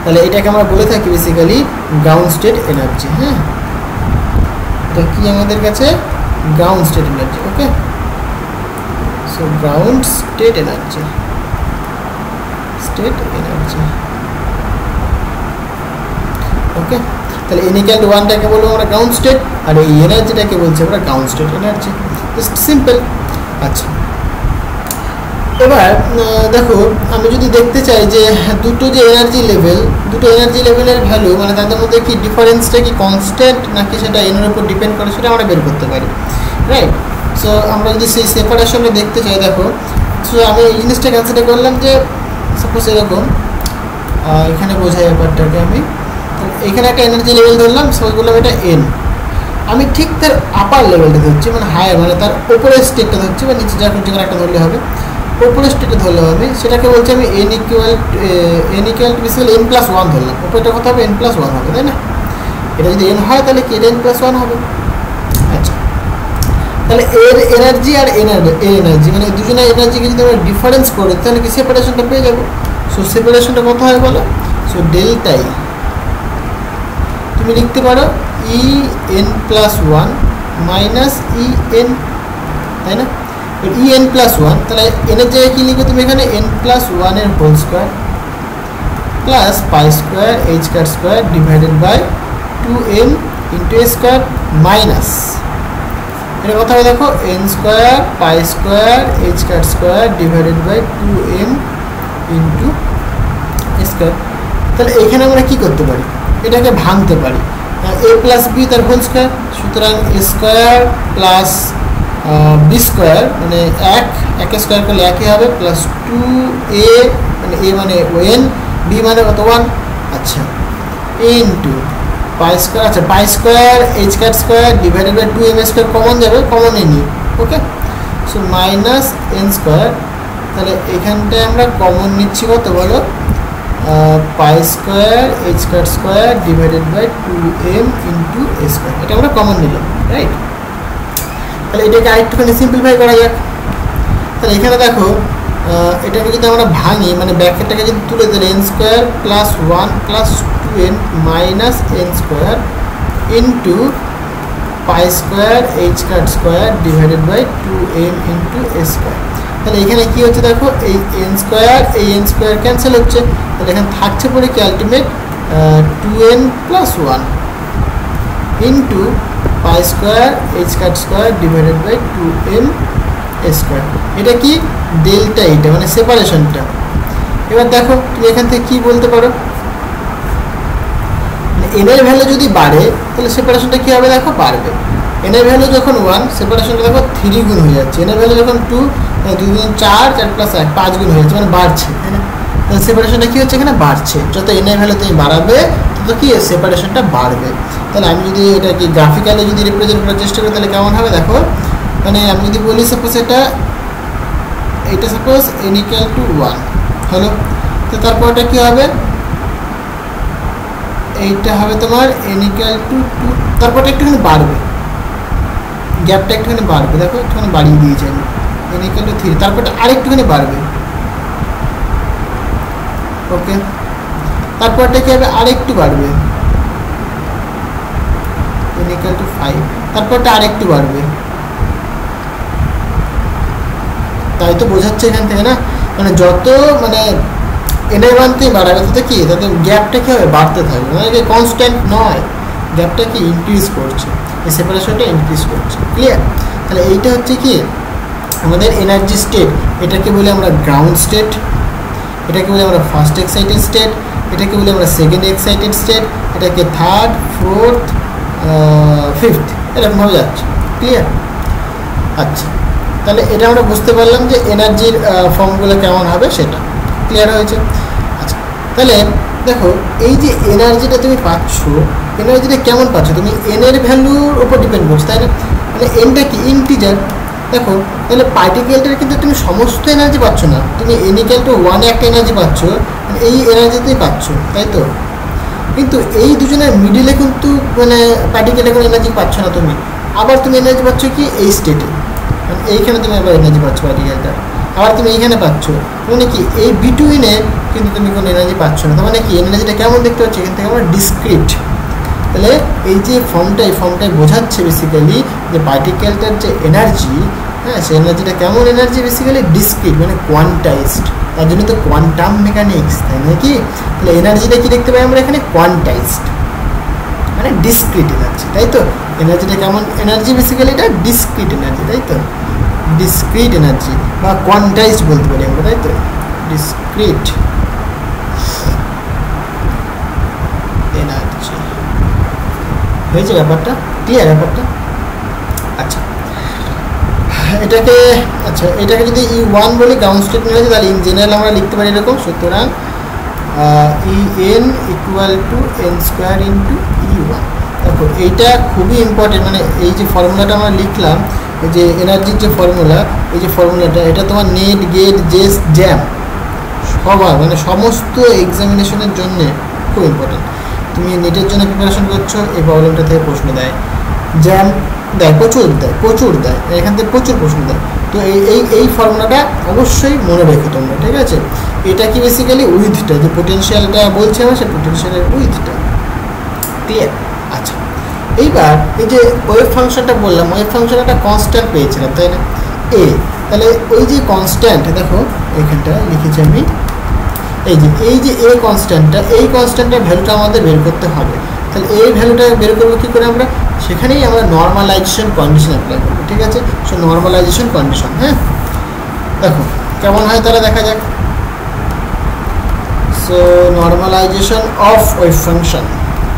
তাহলে এটাকে আমরা বলে থাকি বেসিক্যালি গ্রাউন্ড স্টেট এনার্জি। হ্যাঁ, এটা কি আমাদের কাছে ground state energy. Okay, so ground state energy, state energy. Okay, তাহলে n ইকুয়াল টু 1টাকে বলবো আমরা গ্রাউন্ড স্টেট, আর এই এনার্জিটাকে বলছি আমরা ground state energy. Just simple. আচ্ছা, এবার দেখো আমি যদি দেখতে চাই যে দুটো যে এনার্জি লেভেলের ভ্যালু মানে তাদের মধ্যে কি ডিফারেন্সটা কি কনস্ট্যান্ট নাকি সেটা এনের উপর ডিপেন্ড করে সেটা আমরা বের করতে পারি, রাইট। সো আমরা যদি সেই সেপারেশনে দেখতে চাই, দেখো সো আমি এই জিনিসটা কনসিডার করলাম যে সাপোজ এরকম, এখানে বোঝাই ব্যাপারটাকে আমি, এখানে একটা এনার্জি লেভেল ধরলাম, সাপোজ বললাম এটা এন, আমি ঠিক তার আপার লেভেলটা ধরছি মানে হায়ার মানে তার উপরের স্টেটটা ধরছি বা নিচে যখন যেখানে একটা ধরলে হবে, উপরের স্টেটে ধরলে হবে, সেটাকে বলছি আমি N equal to basically N plus one ধরলাম, উপরেটা কত হবে এন প্লাস ওয়ান হবে, তাই না? এটা যদি এন হয় তাহলে কি এন প্লাস ওয়ান হবে। আচ্ছা, তাহলে এর এনার্জি আর এর এনার্জি মানে দুজনের এনার্জিকে যদি আমরা ডিফারেন্স করি তাহলে কি সেপারেশনটা পেয়ে যাবো। সো সেপারেশনটা কত হয় বলো? সো ডেল্টা ই তুমি লিখতে পারো E N plus one minus E N, তাই না? ই এন প্লাস ওয়ান, তাহলে এনের জায়গায় কী লিখবে তুমি এখানে এন প্লাস ওয়ানের whole square plus pi square h cut square divided by 2m into A square minus এটা কথা হবে দেখো n square pi square h cut square divided by 2m into A square. তাহলে এখানে আমরা কী করতে পারি, এটাকে ভাঙতে পারি, এ প্লাস বি তার হোল স্কোয়ার, সুতরাং a square plus b square মানে এক স্কোয়ার করলে একই হবে প্লাস 2a মানে এ মানে ওএন, বি মানে কত ওয়ান, আচ্ছা ইন্টু পাই স্কোয়ার, আচ্ছা pi square h cut square divided by 2m square common যাবে, কমন এ নিই, okay. So minus n square, তাহলে এখানটায় আমরা কমন নিচ্ছি কত বলো, pi square h cut square divided by 2m into A square, এটা আমরা কমন নিলাম, রাইট। তাহলে এটাকে আরেকটুখানি সিম্পলিফাই করা যাক। তাহলে এখানে দেখো এটাকে যদি আমরা ভাঙি মানে ব্র্যাকেটটাকে যদি তুলে দিলে n square plus one plus 2n minus n square into pi square h cut square divided by 2m into A square. তাহলে এখানে কী হচ্ছে দেখো এই এন স্কোয়ার ক্যান্সেল হচ্ছে, তাহলে এখানে থাকছে পরে কি ultimate 2n plus one into pi square h cut square divided by 2m square. এটা কি ডেল্টা, এটা মানে সেপারেশনটা। এবার দেখো তুমি এখান থেকে কি বলতে পারো, এনের ভ্যালু যদি বাড়ে তাহলে সেপারেশনটা কী হবে দেখো বাড়বে, এনের ভ্যালু যখন 1 সেপারেশনটা দেখো 3 গুণ হয়ে যাচ্ছে, এনের ভ্যালু যখন 2 2 গুণ 4 4 প্লাস 1 5 গুণ হয়ে যাচ্ছে মানে বাড়ছে, তাই না? তাহলে সেপারেশনটা কী হচ্ছে এখানে বাড়ছে, যত এনের ভ্যালু তুমি বাড়াবে তত কি সেপারেশনটা বাড়বে। তাহলে আমি যদি এটাকে গ্রাফিক্যালি যদি রিপ্রেজেন্ট করার চেষ্টা করি তাহলে কেমন হবে দেখো, মানে আমি যদি বলি সাপোজ এটা সাপোজ n ইকুয়াল টু 1 হলো, তো তারপরটা কী হবে, এইটা হবে তোমার n ইকুয়াল টু 2, তারপরটা একটুখানি বাড়বে, গ্যাপটা একটুখানি বাড়বে, দেখো একটুখানি বাড়িয়ে দিয়েছি আমি, n ইকুয়াল টু 3, তারপরটা আরেকটুখানি বাড়বে, ওকে। তারপরটা কী হবে আরেকটু বাড়বে, n ইকুয়াল টু 5, তারপরটা আরেকটু বাড়বে, তাই তো বোঝাচ্ছে এখান থেকে না, মানে যত মানে এনের মানতেই বাড়াবে তত কি তাতে গ্যাপটা কী হবে বাড়তে থাকবে, মানে কনস্ট্যান্ট নয়, গ্যাপটা কি ইনক্রিজ করছে, এই সেপারেশনটা ইনক্রিজ করছে, ক্লিয়ার। তাহলে এইটা হচ্ছে কি আমাদের এনার্জি স্টেট, এটাকে বলি আমরা গ্রাউন্ড স্টেট, এটাকে বলি আমরা ফার্স্ট এক্সাইটেড স্টেট, এটাকে বলি আমরা সেকেন্ড এক্সাইটেড স্টেট, এটাকে থার্ড ফোর্থ ফিফথ এরকমভাবে যাচ্ছে, ক্লিয়ার। আচ্ছা, তাহলে এটা আমরা বুঝতে পারলাম যে এনার্জির ফর্মগুলো কেমন হবে সেটা ক্লিয়ার হয়েছে। আচ্ছা, তাহলে দেখো এই যে এনার্জিটা তুমি পাচ্ছ, এনার্জিটা কেমন পাচ্ছ তুমি, এনের ভ্যালুর উপর ডিপেন্ড করছো, তাই না? মানে এনটা কি ইন্টিজার, দেখো তাহলে পার্টিকেলটার কিন্তু তুমি সমস্ত এনার্জি পাচ্ছ না, তুমি n ইকুয়াল টু 1 একটা এনার্জি পাচ্ছ, মানে এই এনার্জিতেই পাচ্ছ, তাই তো। কিন্তু এই দুজনের মিডিলে কিন্তু মানে পার্টিকেলের কোনো এনার্জি পাচ্ছ না তুমি, আবার তুমি এনার্জি পাচ্ছ কি এই স্টেটে, মানে এইখানে তুমি আবার এনার্জি পাচ্ছ পার্টিকেলটা, আবার তুমি এইখানে পাচ্ছ, মানে কি এই বিটুইনে কিন্তু তুমি কোনো এনার্জি পাচ্ছ না, তার মানে কি এনার্জিটা কেমন দেখতে পাচ্ছি এখান থেকে আমরা ডিসক্রিট। তাহলে এই যে ফর্মটাই বোঝাচ্ছে বেসিক্যালি যে পার্টিকেলটার যে এনার্জি, হ্যাঁ সেই এনার্জিটা কেমন এনার্জি বেসিক্যালি ডিসক্রিট মানে কোয়ান্টাইজড, তার জন্য তো কোয়ান্টাম মেকানিক্স, তাই নাকি? তাহলে এনার্জিটা কি দেখতে পাই আমরা এখানে কোয়ান্টাইজড মানে ডিসক্রিট এনার্জি, তাই তো। এনার্জিটা কেমন এনার্জি বেসিক্যালি এটা ডিসক্রিট এনার্জি, তাই তো, ডিসক্রিট এনার্জি বা কোয়ান্টাইজড বলতে পারি আমরা, তাই তো? ডিসক্রিট এনার্জি হয়েছে ব্যাপারটা, ক্লিয়ার ব্যাপারটা? আচ্ছা এটাকে যদি E1 বলি গ্রাউন্ড স্টেট এনার্জি, তাহলে ইন জেনারেল আমরা লিখতে পারি এরকম, সুতরাং En equal to n square into E1। দেখো এইটা খুবই ইম্পর্টেন্ট, মানে এই যে ফর্মুলাটা আমরা লিখলাম, এই যে এনার্জির যে ফর্মুলা, এই যে ফর্মুলাটা, এটা তোমার নেট, গেট, জেস, জ্যাম সবার মানে সমস্ত এক্সামিনেশনের জন্য খুব ইম্পর্টেন্ট। তুমি নেটের জন্য প্রিপারেশন করছো, এই প্রবলেমটা থেকে প্রশ্ন দেয়, জ্যাম দেয়, প্রচুর দেয়, এখান থেকে প্রচুর প্রশ্ন দেয়। তো এই ফর্মুলাটা অবশ্যই মনে রেখো তোমরা, ঠিক আছে? এটা কি বেসিক্যালি উইথটা, যে পোটেনশিয়ালটা বলছে আমরা, সে পোটেনশিয়ালের উইথটা, ক্লিয়ার? আচ্ছা এইবার এই যে ওয়েভ ফাংশনটা বললাম, ওয়েভ ফাংশন একটা কনস্ট্যান্ট পেয়েছিলাম, তাই না? এ, তাহলে ওই যে কনস্ট্যান্ট, দেখো এখানটা লিখেছি আমি, এই যে এ কনস্ট্যান্টটা, এই কনস্ট্যান্টের ভ্যালুটা আমাদের বের করতে হবে। তাহলে এই ভ্যালুটা বের করবো কী করে আমরা? সেখানেই আমরা নর্মালাইজেশন কন্ডিশন অ্যাপ্লাই করবো, ঠিক আছে? সো নর্মালাইজেশন কন্ডিশন, হ্যাঁ দেখো কেমন হয় তাহলে দেখা যাক। So normalization of wave function,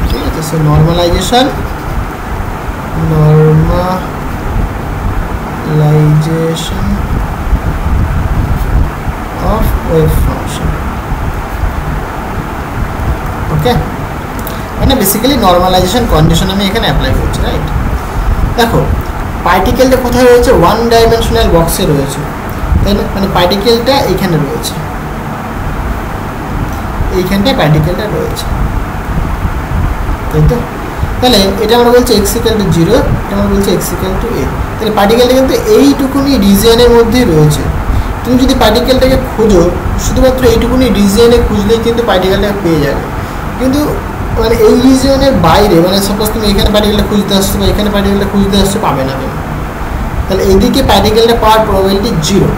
ঠিক আছে? So normalization of wave function, okay? মানে বেসিক্যালি নর্মালাইজেশন কন্ডিশন আমি এখানে অ্যাপ্লাই করছি, রাইট? দেখো পার্টিকেলটা কোথায় রয়েছে? ওয়ান ডাইমেনশনাল বক্সে রয়েছে, তাই না? মানে পার্টিকেলটা এইখানে রয়েছে, এইখানটায় পার্টিকেলটা রয়েছে, তাই তো? তাহলে এটা আমরা বলছি x ইকুয়াল টু 0, এটা আমরা বলছি x ইকুয়াল টু a। তাহলে পার্টিকেলটা কিন্তু এইটুকুনি রিজিয়নের মধ্যেই রয়েছে। তুমি যদি পার্টিকেলটাকে খোঁজো, শুধুমাত্র এইটুকুনি রিজিয়নে খুঁজলেই কিন্তু পার্টিকেলটাকে পেয়ে যাবে। কিন্তু মানে এই রিজিয়নের বাইরে, মানে সাপোজ তুমি এখানে পার্টিকেলটা খুঁজতে আসছো বা এখানে পার্টিকেলটা খুঁজতে আসছো, পাবে না তুমি। তাহলে এইদিকে পার্টিকেলটা পাওয়ার প্রবাবিলিটি 0,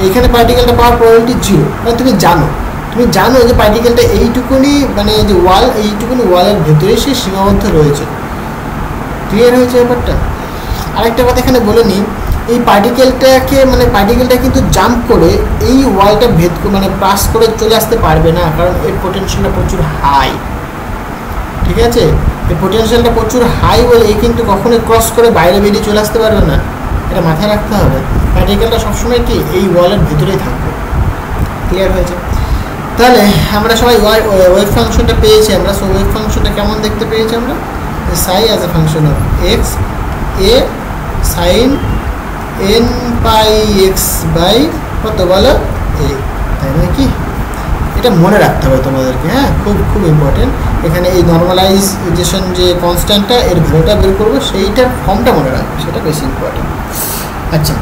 এইখানে পার্টিকেলটা পাওয়ার প্রবাবিলিটি 0। মানে তুমি জানো যে পার্টিকেলটা এইটুকুনি, মানে যে ওয়াল, এইটুকুনি ওয়ালের ভেতরে সে সীমাবদ্ধ রয়েছে, ক্লিয়ার হয়েছে ব্যাপারটা? আরেকটা কথা এখানে বলে নিই, এই পার্টিকেলটাকে, মানে পার্টিকেলটা কিন্তু জাম্প করে এই ওয়ালটা মানে পাস করে চলে আসতে পারবে না, কারণ এর পোটেনশিয়ালটা প্রচুর হাই, ঠিক আছে? এই পোটেনশিয়ালটা প্রচুর হাই বলে এই কিন্তু কখনোই ক্রস করে বাইরে বেরিয়ে চলে আসতে পারবে না, এটা মাথায় রাখতে হবে। পার্টিকেলটা সবসময় কি এই ওয়ালের ভিতরেই থাকবে, ক্লিয়ার হয়েছে? তাহলে আমরা সবাই ওয়েভ ফাংশনটা পেয়েছি আমরা। সো ওয়েভ ফাংশনটা কেমন দেখতে পেয়েছি আমরা? Psi as a function of x, a sine n pi x by কত বলো? এ, তাই না? কি এটা মনে রাখতে হবে তোমাদেরকে, হ্যাঁ খুব ইম্পর্টেন্ট। এখানে এই নর্মালাইজেশন যে কনস্ট্যান্টটা, এর ভ্যালুটা বের করবো, সেইটার ফর্মটা মনে রাখবে, সেটা বেশি ইম্পর্টেন্ট। আচ্ছা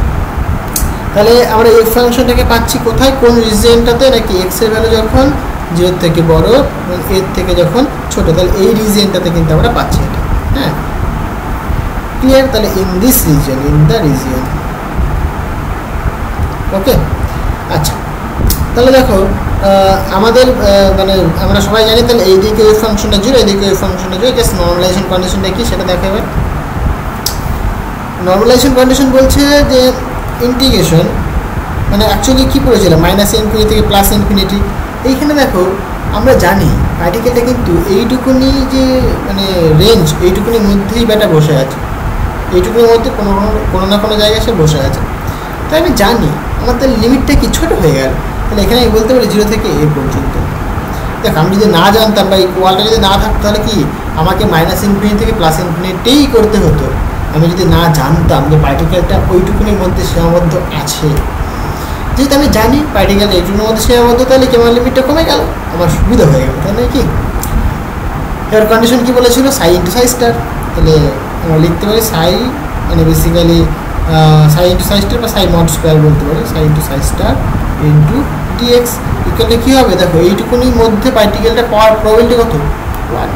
তাহলে আমরা এই ফাংশনটাকে পাচ্ছি কোথায়, কোন রিজিয়নটাতে? নাকি এক্স এর ভ্যালু যখন 0 থেকে বড় এবং এর থেকে যখন ছোট, তাহলে এই রিজিয়নটাতে কিন্তু আমরা পাচ্ছি এটা, হ্যাঁ ক্লিয়ার? তাহলে in this region, in the region, okay? আচ্ছা তাহলে দেখো আমাদের মানে আমরা সবাই জানি, তাহলে এইদিকে ওয়েভ ফাংশনটা 0, এইদিকে ওয়েভ ফাংশনটা 0। জাস্ট নর্মালাইজেশন কন্ডিশনটা কি সেটা দেখাবে। নর্মালাইজেশন কন্ডিশন বলছে যে ইন্টিগ্রেশন, মানে অ্যাকচুয়ালি কী পড়েছিল, -∞ থেকে +∞। এইখানে দেখো আমরা জানি পার্টিকেলটা কিন্তু এইটুকুনি যে মানে রেঞ্জ, এইটুকুনির মধ্যেই ব্যাটা বসে আছে, এইটুকুনির মধ্যে কোনো না কোনো জায়গায় সে বসে আছে। তাই আমি জানি আমাদের লিমিটটা কি ছোটো হয়ে গেল, তাহলে এখানে আমি বলতে পারি 0 থেকে a পর্যন্ত। দেখ আমি যদি না জানতাম বা এই ওয়ালটা যদি না থাকতো, তাহলে কি আমাকে -∞ থেকে +∞ করতে হতো। আমি যদি না জানতাম যে পার্টিকেলটা ওইটুকুনির মধ্যে সীমাবদ্ধ আছে, যেহেতু আমি জানি পার্টিকেলটা এইটুকুনির মধ্যে সীমাবদ্ধ, তাহলে কি আমার লিমিটটা কমে গেল, আমার সুবিধা হয়ে গেল, তাই নয় কি? এবার কন্ডিশন কী বলেছিল? সাই ইন্টু সাই স্টার। তাহলে আমরা লিখতে পারি সাই, মানে বেসিক্যালি সাই ইন্টু সাই স্টার বা সাই মড স্কোয়ার বলতে পারি, psi into psi star into dx equal কী হবে? দেখো এইটুকুনির মধ্যে পার্টিকেলটা পাওয়ার প্রবাবিলিটি কত? 1,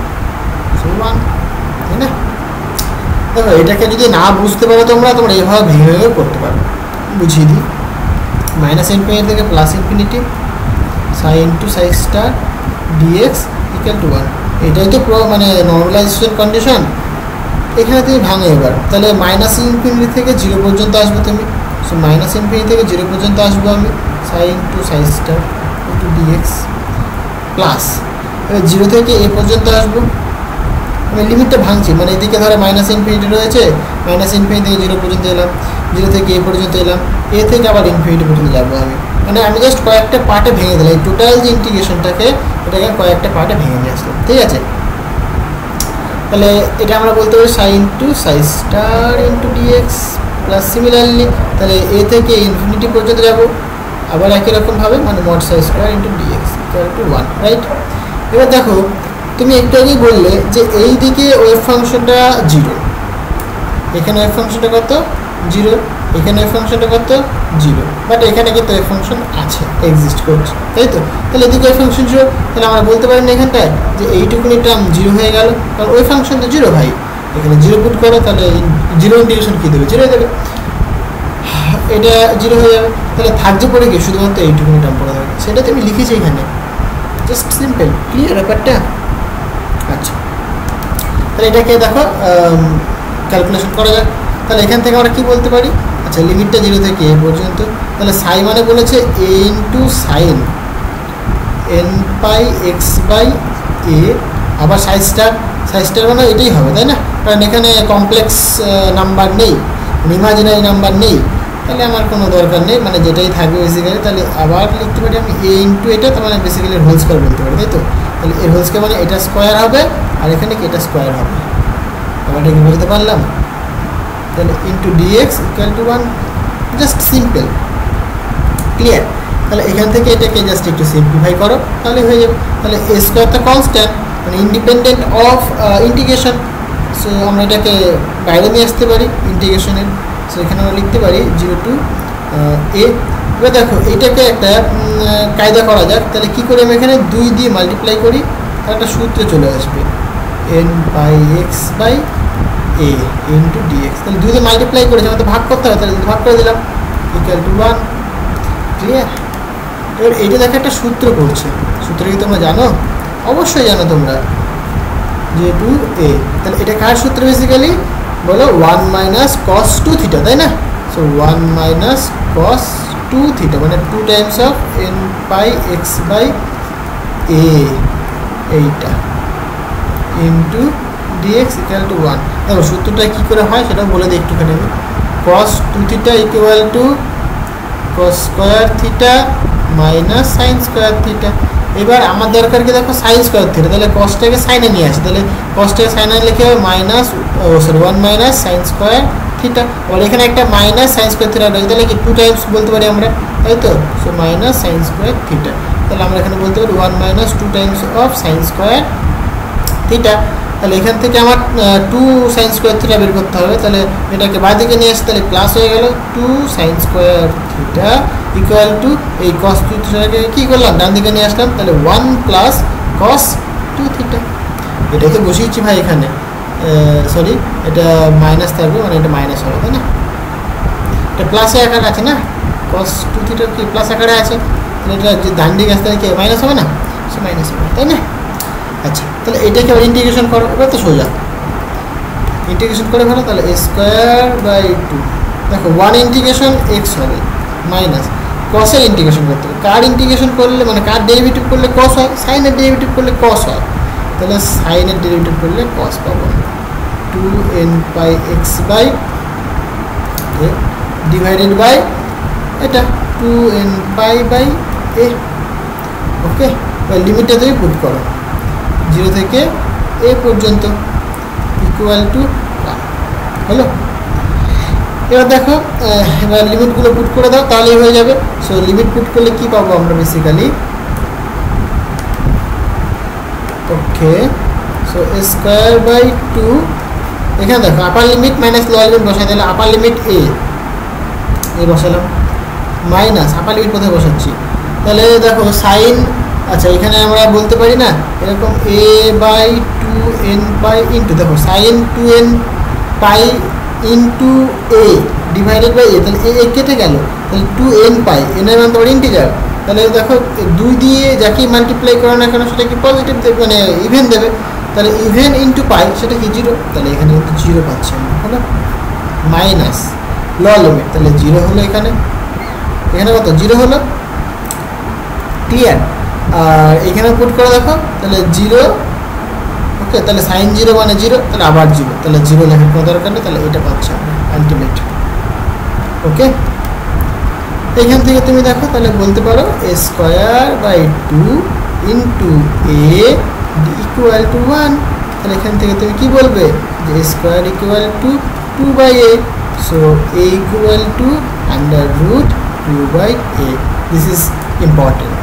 তাই না? দেখো এটাকে যদি না বুঝতে পারো তোমরা এইভাবে ভেঙে ভেঙেও করতে পারো। বুঝিয়ে দিই, -∞ থেকে +∞, সাই into psi star dx equal to 1। এটাই তো মানে নর্মালাইজেশন কন্ডিশন। এখানে তুমি ভাঙো এবার, তাহলে -∞ থেকে 0 পর্যন্ত আসবে তুমি। সো মাইনাস ইনফিনিটি থেকে 0 পর্যন্ত আসবো আমি sine two psi star into d x plus এবার 0 থেকে এ পর্যন্ত আসবো, আমি লিমিটটা ভাঙছি, মানে এদিকে ধরো মাইনাস ইনফিনিটি রয়েছে, মাইনাস ইনফিনিটি থেকে 0 পর্যন্ত এলাম, 0 থেকে এ পর্যন্ত এলাম, এ থেকে আবার ইনফিনিটি পর্যন্ত যাবো আমি, মানে আমি জাস্ট কয়েকটা পার্টে ভেঙে দিলাম এই টোটাল যে ইন্টিগ্রেশনটাকে, এটাকে কয়েকটা পার্টে ভেঙে নিয়ে আসলাম, ঠিক আছে। তাহলে এটা আমরা বলতে পারি sine two psi star into d x plus similarly তাহলে এ থেকে ইনফিনিটি পর্যন্ত যাব আবার একই রকমভাবে, মানে mod psi square into dx equal to 1, right. এবার দেখো তুমি একটু আগেই বললে যে এই দিকে ওয়েভ ফাংশনটা 0, এখানে ওয়েভ ফাংশনটা কত 0, এখানে ওয়েভ ফাংশনটা কত 0, বাট এখানে কিন্তু ওয়েভ ফাংশন আছে, এক্সিস্ট করছে, তাই তো। তাহলে এদিকে ওয়েভ ফাংশন 0, তাহলে আমরা বলতে পারি না এখানটায় যে এইটুকুনি টার্ম 0 হয়ে গেল, কারণ ওয়েভ ফাংশন তো 0 ভাই, এখানে 0 পুট করো, তাহলে 0 ইন্টিগ্রেশন কী দেবে 0 দেবে, এটা 0 হয়ে যাবে, তাহলে থাকছে পড়ে গিয়ে শুধুমাত্র এইটুকুনি টার্ম পড়ে যাবে, সেটা তুমি লিখেছি এখানে, জাস্ট সিম্পল, ক্লিয়ার ব্যাপারটা। আচ্ছা, তাহলে এটাকে দেখো ক্যালকুলেশন করা যাক। তাহলে এখান থেকে আমরা কী বলতে পারি, আচ্ছা লিমিটটা 0 থেকে এ পর্যন্ত, তাহলে সাই মানে বলেছে A into sine N pi x by A, আবার সাই স্টার মানে এটাই হবে, তাই না, কারণ এখানে কমপ্লেক্স নাম্বার নেই, ইমাজিনারি নাম্বার নেই, তাহলে আমার কোনো দরকার নেই, মানে যেটাই থাকবে বেসিক্যালি, তাহলে আবার লিখতে পারি আমি এ ইন্টু এটা, তার মানে বেসিক্যালি হোল স্কোয়ার বলতে পারি, তাই তো। তাহলে এর হোল স্কোয়ার মানে এটা স্কোয়ার হবে, আর এখানে কি এটা স্কোয়ার হবে, আবার এটা কি বলতে পারলাম, তাহলে into dx equal to 1, just simple, clear. তাহলে এখান থেকে এটাকে জাস্ট একটু সিম্পলিফাই করো, তাহলে হয়ে যাবে। তাহলে এ স্কোয়ারটা কনস্ট্যান্ট, মানে ইন্ডিপেন্ডেন্ট অফ ইন্টিগ্রেশন, সো আমরা এটাকে বাইরে নিয়ে আসতে পারি ইন্টিগ্রেশনের, সো এখানে আমরা লিখতে পারি 0 টু এ। এবার দেখো এইটাকে একটা কায়দা করা যাক, তাহলে কী করে আমি এখানে 2 দিয়ে মাল্টিপ্লাই করি, তাহলে একটা সূত্রে চলে আসবে n by x by a into d x, তাহলে 2 দিয়ে মাল্টিপ্লাই করেছি, আমাদের ভাগ করতে হবে, তাহলে ভাগ করে দিলাম ইকুয়াল টু 1, ক্লিয়ার। এবার এইটা দেখো একটা সূত্র পড়ছে, সূত্র কি তোমরা জানো, অবশ্যই জানো তোমরা, যে 2a, তাহলে এটা কার সূত্র বেসিক্যালি বলো 1 মাইনাস কস 2 থিটা, তাই না। সো 1 মাইনাস কস 2 থিটা মানে 2 times of N pi x by A, এইটা ইন্টু ডিএক্স ইকুয়াল টু 1। দেখো সূত্রটা কী করে হয় সেটাও বলে দিই একটুখানি আমি, cos 2 theta equal to cos square theta minus sine square theta. এবার আমার দরকার কি দেখো সাইন স্কোয়ার থিটা, তাহলে কসটাকে সাইনে নিয়ে আসি, তাহলে কসটাকে সাইনে লিখে হবে minus 1 minus sine square theta, আর এখানে একটা মাইনাস সাইন স্কোয়ার থিটা রয়েছে, তাহলে কি 2 টাইমস বলতে পারি আমরা, তাই তো। So minus sine square theta, তাহলে আমরা এখানে বলতে পারি 1 minus 2 times of sign square theta. তাহলে এখান থেকে আমার 2 সাইন স্কোয়ার থিটা বের করতে হবে, তাহলে এটাকে বাঁ দিকে নিয়ে আসতে তাহলে প্লাস হয়ে গেল 2 sign square theta equal two এই কস 2 থিটাকে কী করলাম ডান দিকে নিয়ে আসলাম, তাহলে 1 প্লাস কস 2 থিটা, এটাই তো বসিয়েছি ভাই এখানে, সরি এটা মাইনাস থাকবে, মানে এটা মাইনাস হবে, তাই না, এটা প্লাসে আকার আছে না, কস 2 থিটা কি প্লাস আকারে আছে, তাহলে এটা যে ডান দিকে আসতে কি মাইনাস হবে না, সে মাইনাস হবে, তাই না। আচ্ছা, তাহলে এটাকে আবার ইন্টিগ্রেশন করো, এবার তো সোজা ইন্টিগ্রেশন করে ফেলো, তাহলে এ স্কোয়ার বাই 2, দেখো 1 ইন্টিগ্রেশন এক্স হবে মাইনাস কসের ইন্টিগ্রেশন করতে হবে, কার ইন্টিগ্রেশন করলে মানে কার ডেরিভেটিভ করলে কস হয়, সাইনের ডেরিভেটিভ করলে কস হয়, তাহলে সাইনের ডেরিভেটিভ করলে কস পাবো 2n pi x by a divided by এটা 2n পাই বাই এ। ওকে, লিমিটটা তুমি পুট করো 0 থেকে এ পর্যন্ত ইকুয়াল টু 1 হলো। এবার দেখো এবার লিমিটগুলো পুট করে দাও, তাহলেই হয়ে যাবে। সো লিমিট পুট করলে কি পাবো আমরা basically, okay, so a square by 2, এখানে দেখো upper limit minus lower limit বসাই, তাহলে আপার লিমিট এ বসালাম মাইনাস আপার লিমিট কোথায় বসাচ্ছি, তাহলে দেখো সাইন, আচ্ছা এখানে আমরা বলতে পারি না এরকম A by 2n pi into, দেখো sine 2n pi into A divided by A, তাহলে এ কেটে গেল, তাহলে 2n পাই, এন এর মান তো ইন্টিজার, তাহলে দেখো 2 দিয়ে যাকেই মাল্টিপ্লাই করো না কেন সেটা কি পজিটিভ দেবে, মানে ইভেন দেবে, তাহলে ইভেন ইন্টু পাই সেটা কি 0, তাহলে এখানে কিন্তু 0 পাচ্ছি আমরা, হলো মাইনাস ল লিমিট, তাহলে 0 হলো এখানে, এখানে কত 0 হলো, ক্লিয়ার। আর এখানে পুট করে দেখো, তাহলে 0, ওকে, তাহলে সাইন 0 মানে 0, তাহলে আবার 0, তাহলে 0 লেখার কোনো দরকার নেই, তাহলে এটা পাচ্ছি আমরা আলটিমেট। ওকে, এখান থেকে তুমি দেখো তাহলে বলতে পারো a²/2 into a equal to 1, তাহলে এখান থেকে তুমি কি বলবে যে a² equal to 2/a, so a equal two √2/a। This is important,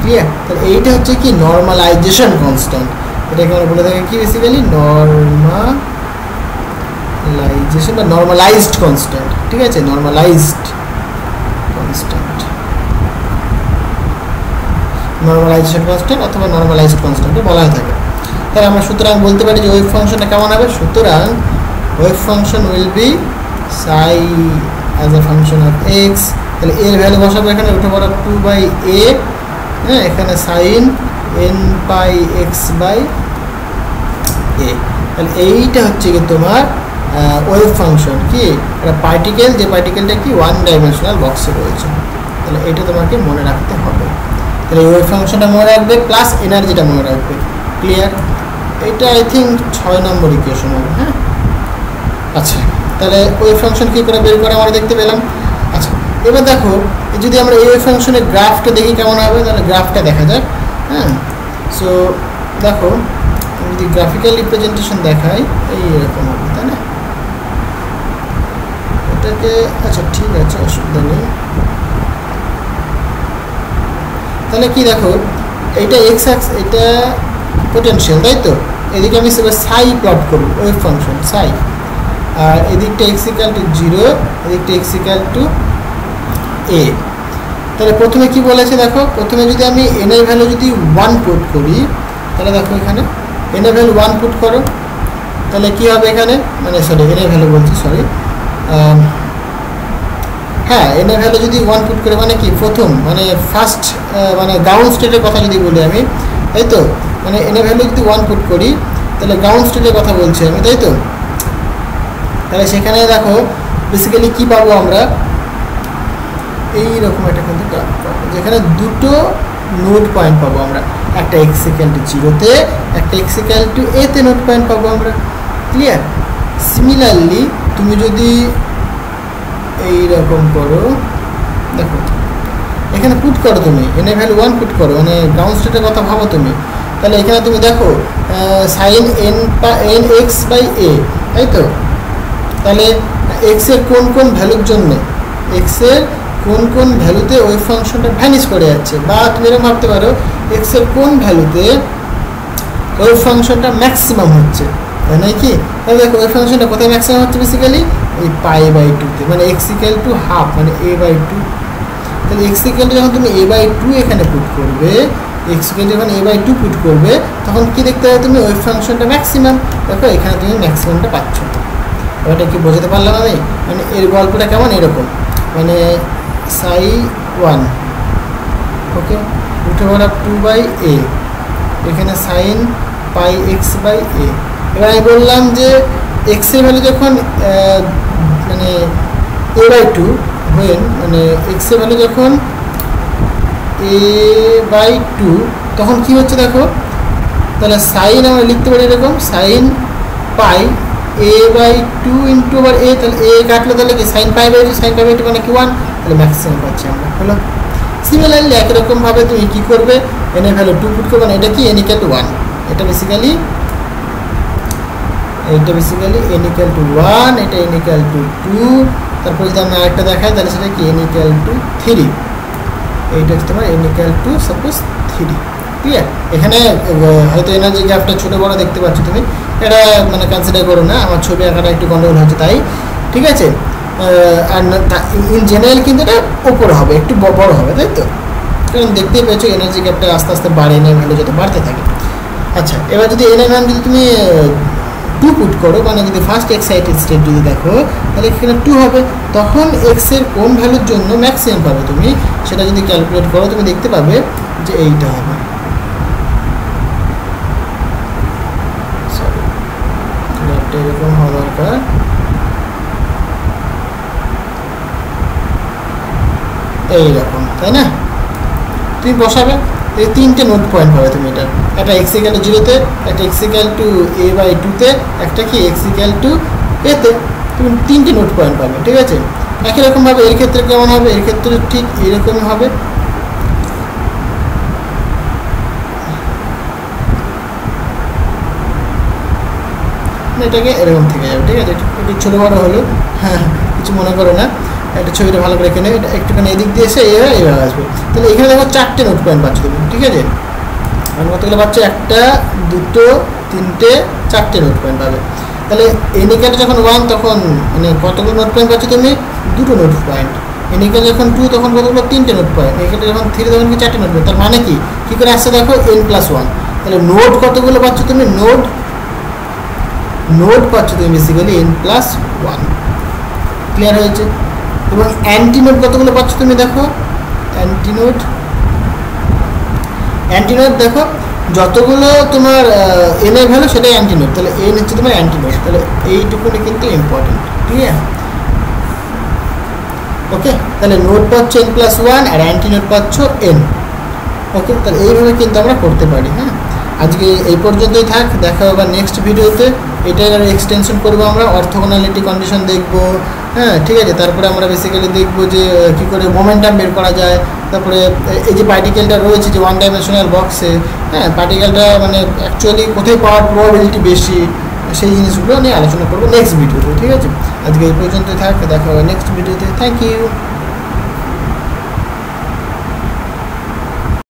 clear. তাহলে এইটা হচ্ছে কি নর্মালাইজেশন কনস্ট্যান্ট, এটাকে আমরা বলে থাকি কি বেসিক্যালি নর্মালাইজেশন বা নর্মালাইজড কনস্ট্যান্ট, ঠিক আছে, নর্মালাইজড কনস্ট্যান্ট, নর্মালাইজেশন কনস্ট্যান্ট অথবা নর্মালাইজড কনস্ট্যান্টও বলা হয়ে থাকে। তাহলে আমরা সুতরাং বলতে পারি যে ওয়েভ ফাংশনটা কেমন হবে, সুতরাং wave function will be Sai as a function of x, তাহলে এর ভ্যালু বসাবো এখানে √2/a, হ্যাঁ, এখানে সাইন nπx/a, তাহলে এইটা হচ্ছে কি তোমার ওয়েভ ফাংশন, কি একটা পার্টিকেল, যে পার্টিকেলটা কি 1 ডাইমেনশনাল বক্সে রয়েছে, তাহলে এটা তোমাকে মনে রাখতে হবে। তাহলে ওয়েভ ফাংশনটা মনে রাখবে প্লাস এনার্জিটা মনে রাখবে, ক্লিয়ার। এটা আই থিঙ্ক 6 নম্বর ইকুয়েশন হবে, হ্যাঁ। আচ্ছা, তাহলে ওয়েভ ফাংশন কী করে বের করে আমরা দেখতে পেলাম। আচ্ছা, এবার দেখো যদি আমরা এই ওয়েভ ফাংশনের গ্রাফটা দেখি কেমন হবে, তাহলে গ্রাফটা দেখা যাক, হ্যাঁ। সো দেখো যদি গ্রাফিক্যাল রিপ্রেজেন্টেশন দেখাই এইরকম হবে, তাই না, এটাকে, আচ্ছা ঠিক আছে, অসুবিধা নেই। তাহলে কি দেখো, এইটা এক্স অ্যাক্স, এটা পোটেনশিয়াল, তাই তো, এদিকে আমি সেবার সাই প্লট করব, ওয়েভ ফাংশন সাই, আর এদিকটা x = 0, এদিকটা x = a। তাহলে প্রথমে কি বলেছে দেখো, প্রথমে যদি আমি n এর ভ্যালু যদি 1 পুট করি, তাহলে দেখো এখানে n এর ভ্যালু 1 পুট করো, তাহলে কি হবে এখানে, মানে সরি n এর ভ্যালু বলছি, সরি, হ্যাঁ n এর ভ্যালু যদি 1 পুট করে মানে কি প্রথম মানে ফার্স্ট মানে গ্রাউন্ড স্টেটের কথা যদি বলি আমি, তাই তো, মানে n এর ভ্যালু যদি 1 পুট করি তাহলে গ্রাউন্ড স্টেটের কথা বলছি আমি, তাই তো। তাহলে সেখানে দেখো বেসিক্যালি কি পাবো আমরা, এইরকম একটা কিন্তু গ্রাফ পাবো, যেখানে দুটো নোড পয়েন্ট পাবো আমরা, একটা x = 0-তে, একটা x = a-তে নোড পয়েন্ট পাবো আমরা, ক্লিয়ার। সিমিলারলি তুমি যদি এইরকম করো, দেখো এখানে পুট করো তুমি n এর ভ্যালু 1 পুট করো, মানে গ্রাউন্ড স্টেটের কথা ভাবো তুমি, তাহলে এখানে তুমি দেখো সাইন nx/a, তাই তো। তাহলে x এর কোন কোন ভ্যালুর জন্য, x এর কোন কোন ভ্যালুতে ওয়েভ ফাংশনটা ভ্যানিশ করে যাচ্ছে, বা তুমি এরকম ভাবতে পারো x এর কোন ভ্যালুতে ওয়েভ ফাংশনটা ম্যাক্সিমাম হচ্ছে, তাই নয় কি। তাহলে দেখো ওয়েভ ফাংশনটা কোথায় ম্যাক্সিমাম হচ্ছে, বেসিক্যালি এই π/2-তে, মানে x = হাফ, মানে a/2। তাহলে x = যখন তুমি a/2 এখানে পুট করবে, x যখন a/2 পুট করবে, তখন কি দেখতে হবে তুমি, ওয়েভ ফাংশনটা ম্যাক্সিমাম, দেখো এখানে তুমি ম্যাক্সিমামটা পাচ্ছ। ওটা কি বোঝাতে পারলাম আমি, মানে এর গল্পটা কেমন এরকম, মানে ψ1, ওকে, √2/a, এখানে সাইন πx/a। এবার আমি বললাম যে x এর ভ্যালু যখন মানে a/2 হয়ে, মানে x এর ভ্যালু যখন a/2, তখন কি হচ্ছে দেখো, তাহলে সাইন আমরা লিখতে পারি এরকম, সাইন পাই a/2 ইন্টু আবার a, তাহলে a কাটলে তাহলে কি সাইন π/2, সাইন π/2 মানে কি 1, তাহলে ম্যাক্সিমাম পাচ্ছি আমরা, হলো। সিমিলারলি একই রকমভাবে তুমি কী করবে, n এর ভ্যালু 2 পুট করবে, না এটা কি n = 1, এটা বেসিক্যালি n = 1, এটা n = 2, তারপর যদি আমি আরেকটা দেখাই তাহলে সেটা কি n = 3, এইটা হচ্ছে তোমার n = সাপোজ 3, ক্লিয়ার। এখানে হয়তো এনার্জি গ্যাপটা ছোটো বড় দেখতে পাচ্ছ তুমি, এটা মানে কনসিডার করো না, আমার ছবি আঁকাটা একটু গন্ডগোল হচ্ছে তাই, ঠিক আছে। আর ইন জেনারেল কিন্তু এটা ওপরে হবে, একটু বড় হবে, তাই তো, কারণ দেখতেই পেয়েছো এনার্জি গ্যাপটা আস্তে আস্তে বাড়ে, এর ভ্যালু যত বাড়তে থাকে। আচ্ছা, এবার যদি এর মান যদি তুমি 2 পুট করো, মানে যদি ফার্স্ট এক্সাইটেড স্টেট যদি দেখো, তাহলে এখানে 2 হবে, তখন x এর কোন ভ্যালুর জন্য ম্যাক্সিমাম পাবে তুমি, সেটা যদি ক্যালকুলেট করো তুমি দেখতে পাবে যে এইটা হবে, একটা এরকম হওয়া দরকার, এইরকম, তাই না? তুমি বসাবে, এই 3টে নোট পয়েন্ট পাবে তুমি। এটা একটা এক্স ইকুয়াল টু 0-তে, একটা এক্স ইকুয়াল টু a/2-তে, একটা কি এক্স ইকুয়াল টু a-তে। তুমি 3টে নোট পয়েন্ট পাবে, ঠিক আছে? একই রকমভাবে এর ক্ষেত্রে কেমন হবে? এর ক্ষেত্রে ঠিক এরকমই হবে। এটাকে এরকম থেকে যাবে, ঠিক আছে? একটু ছোটো বড়ো হলো, হ্যাঁ কিছু মনে করো না। একটা ছবিটা ভালো করে রেখে নেবে, এটা একটুখানি এদিক দিয়ে এসে এইভাবে আসবে। তাহলে এখানে দেখো 4টে নোট পয়েন্ট পাচ্ছ তুমি, ঠিক আছে? আর কতগুলো পাচ্ছ? 1, 2, 3, 4টে নোট পয়েন্ট পাবে। তাহলে n ইকুয়াল যখন 1 তখন মানে কতগুলো নোট পয়েন্ট পাচ্ছ তুমি? 2টো নোট পয়েন্ট। n ইকুয়াল যখন 2 তখন কতগুলো? 3টে নোট পয়েন্ট। এখানে যখন 3 তখন কি 4টে নোট পয়েন্ট। তার মানে কি করে আসছে দেখো, n+1। তাহলে নোট কতগুলো পাচ্ছ তুমি? নোট পাচ্ছ তুমি বেসিক্যালি n+1। ক্লিয়ার হয়েছে? এবং অ্যান্টিনোট কতগুলো পাচ্ছ তুমি দেখো, অ্যান্টিনোট দেখো যতগুলো তোমার এন এর ভ্যালু সেটাই অ্যান্টিনোট। তাহলে এন হচ্ছে তোমার অ্যান্টিনোট। তাহলে এইটুকুনি কিন্তু ইম্পর্টেন্ট, ঠিক আছে? ওকে, তাহলে নোট পাচ্ছ n+1 আর অ্যান্টিনোট পাচ্ছ n। ওকে, তাহলে এইভাবে কিন্তু আমরা করতে পারি। হ্যাঁ, আজকে এই পর্যন্তই থাক, দেখা হবে নেক্সট ভিডিওতে। এটার আর এক্সটেনশন করবো আমরা, অর্থোগোনালিটি কন্ডিশন দেখবো। হ্যাঁ, ঠিক আছে? তারপরে আমরা বেসিক্যালি দেখবো যে কী করে মোমেন্টাম বের করা যায়। তারপরে এই যে পার্টিকেলটা রয়েছে যে 1 ডাইমেনশনাল বক্সে, হ্যাঁ পার্টিকেলটা মানে অ্যাকচুয়ালি কোথায় পাওয়ার প্রবাবিলিটি বেশি, সেই জিনিসগুলো নিয়ে আলোচনা করবো নেক্সট ভিডিওতে, ঠিক আছে? আজকে এই পর্যন্তই থাক, দেখা হবে নেক্সট ভিডিওতে। Thank you.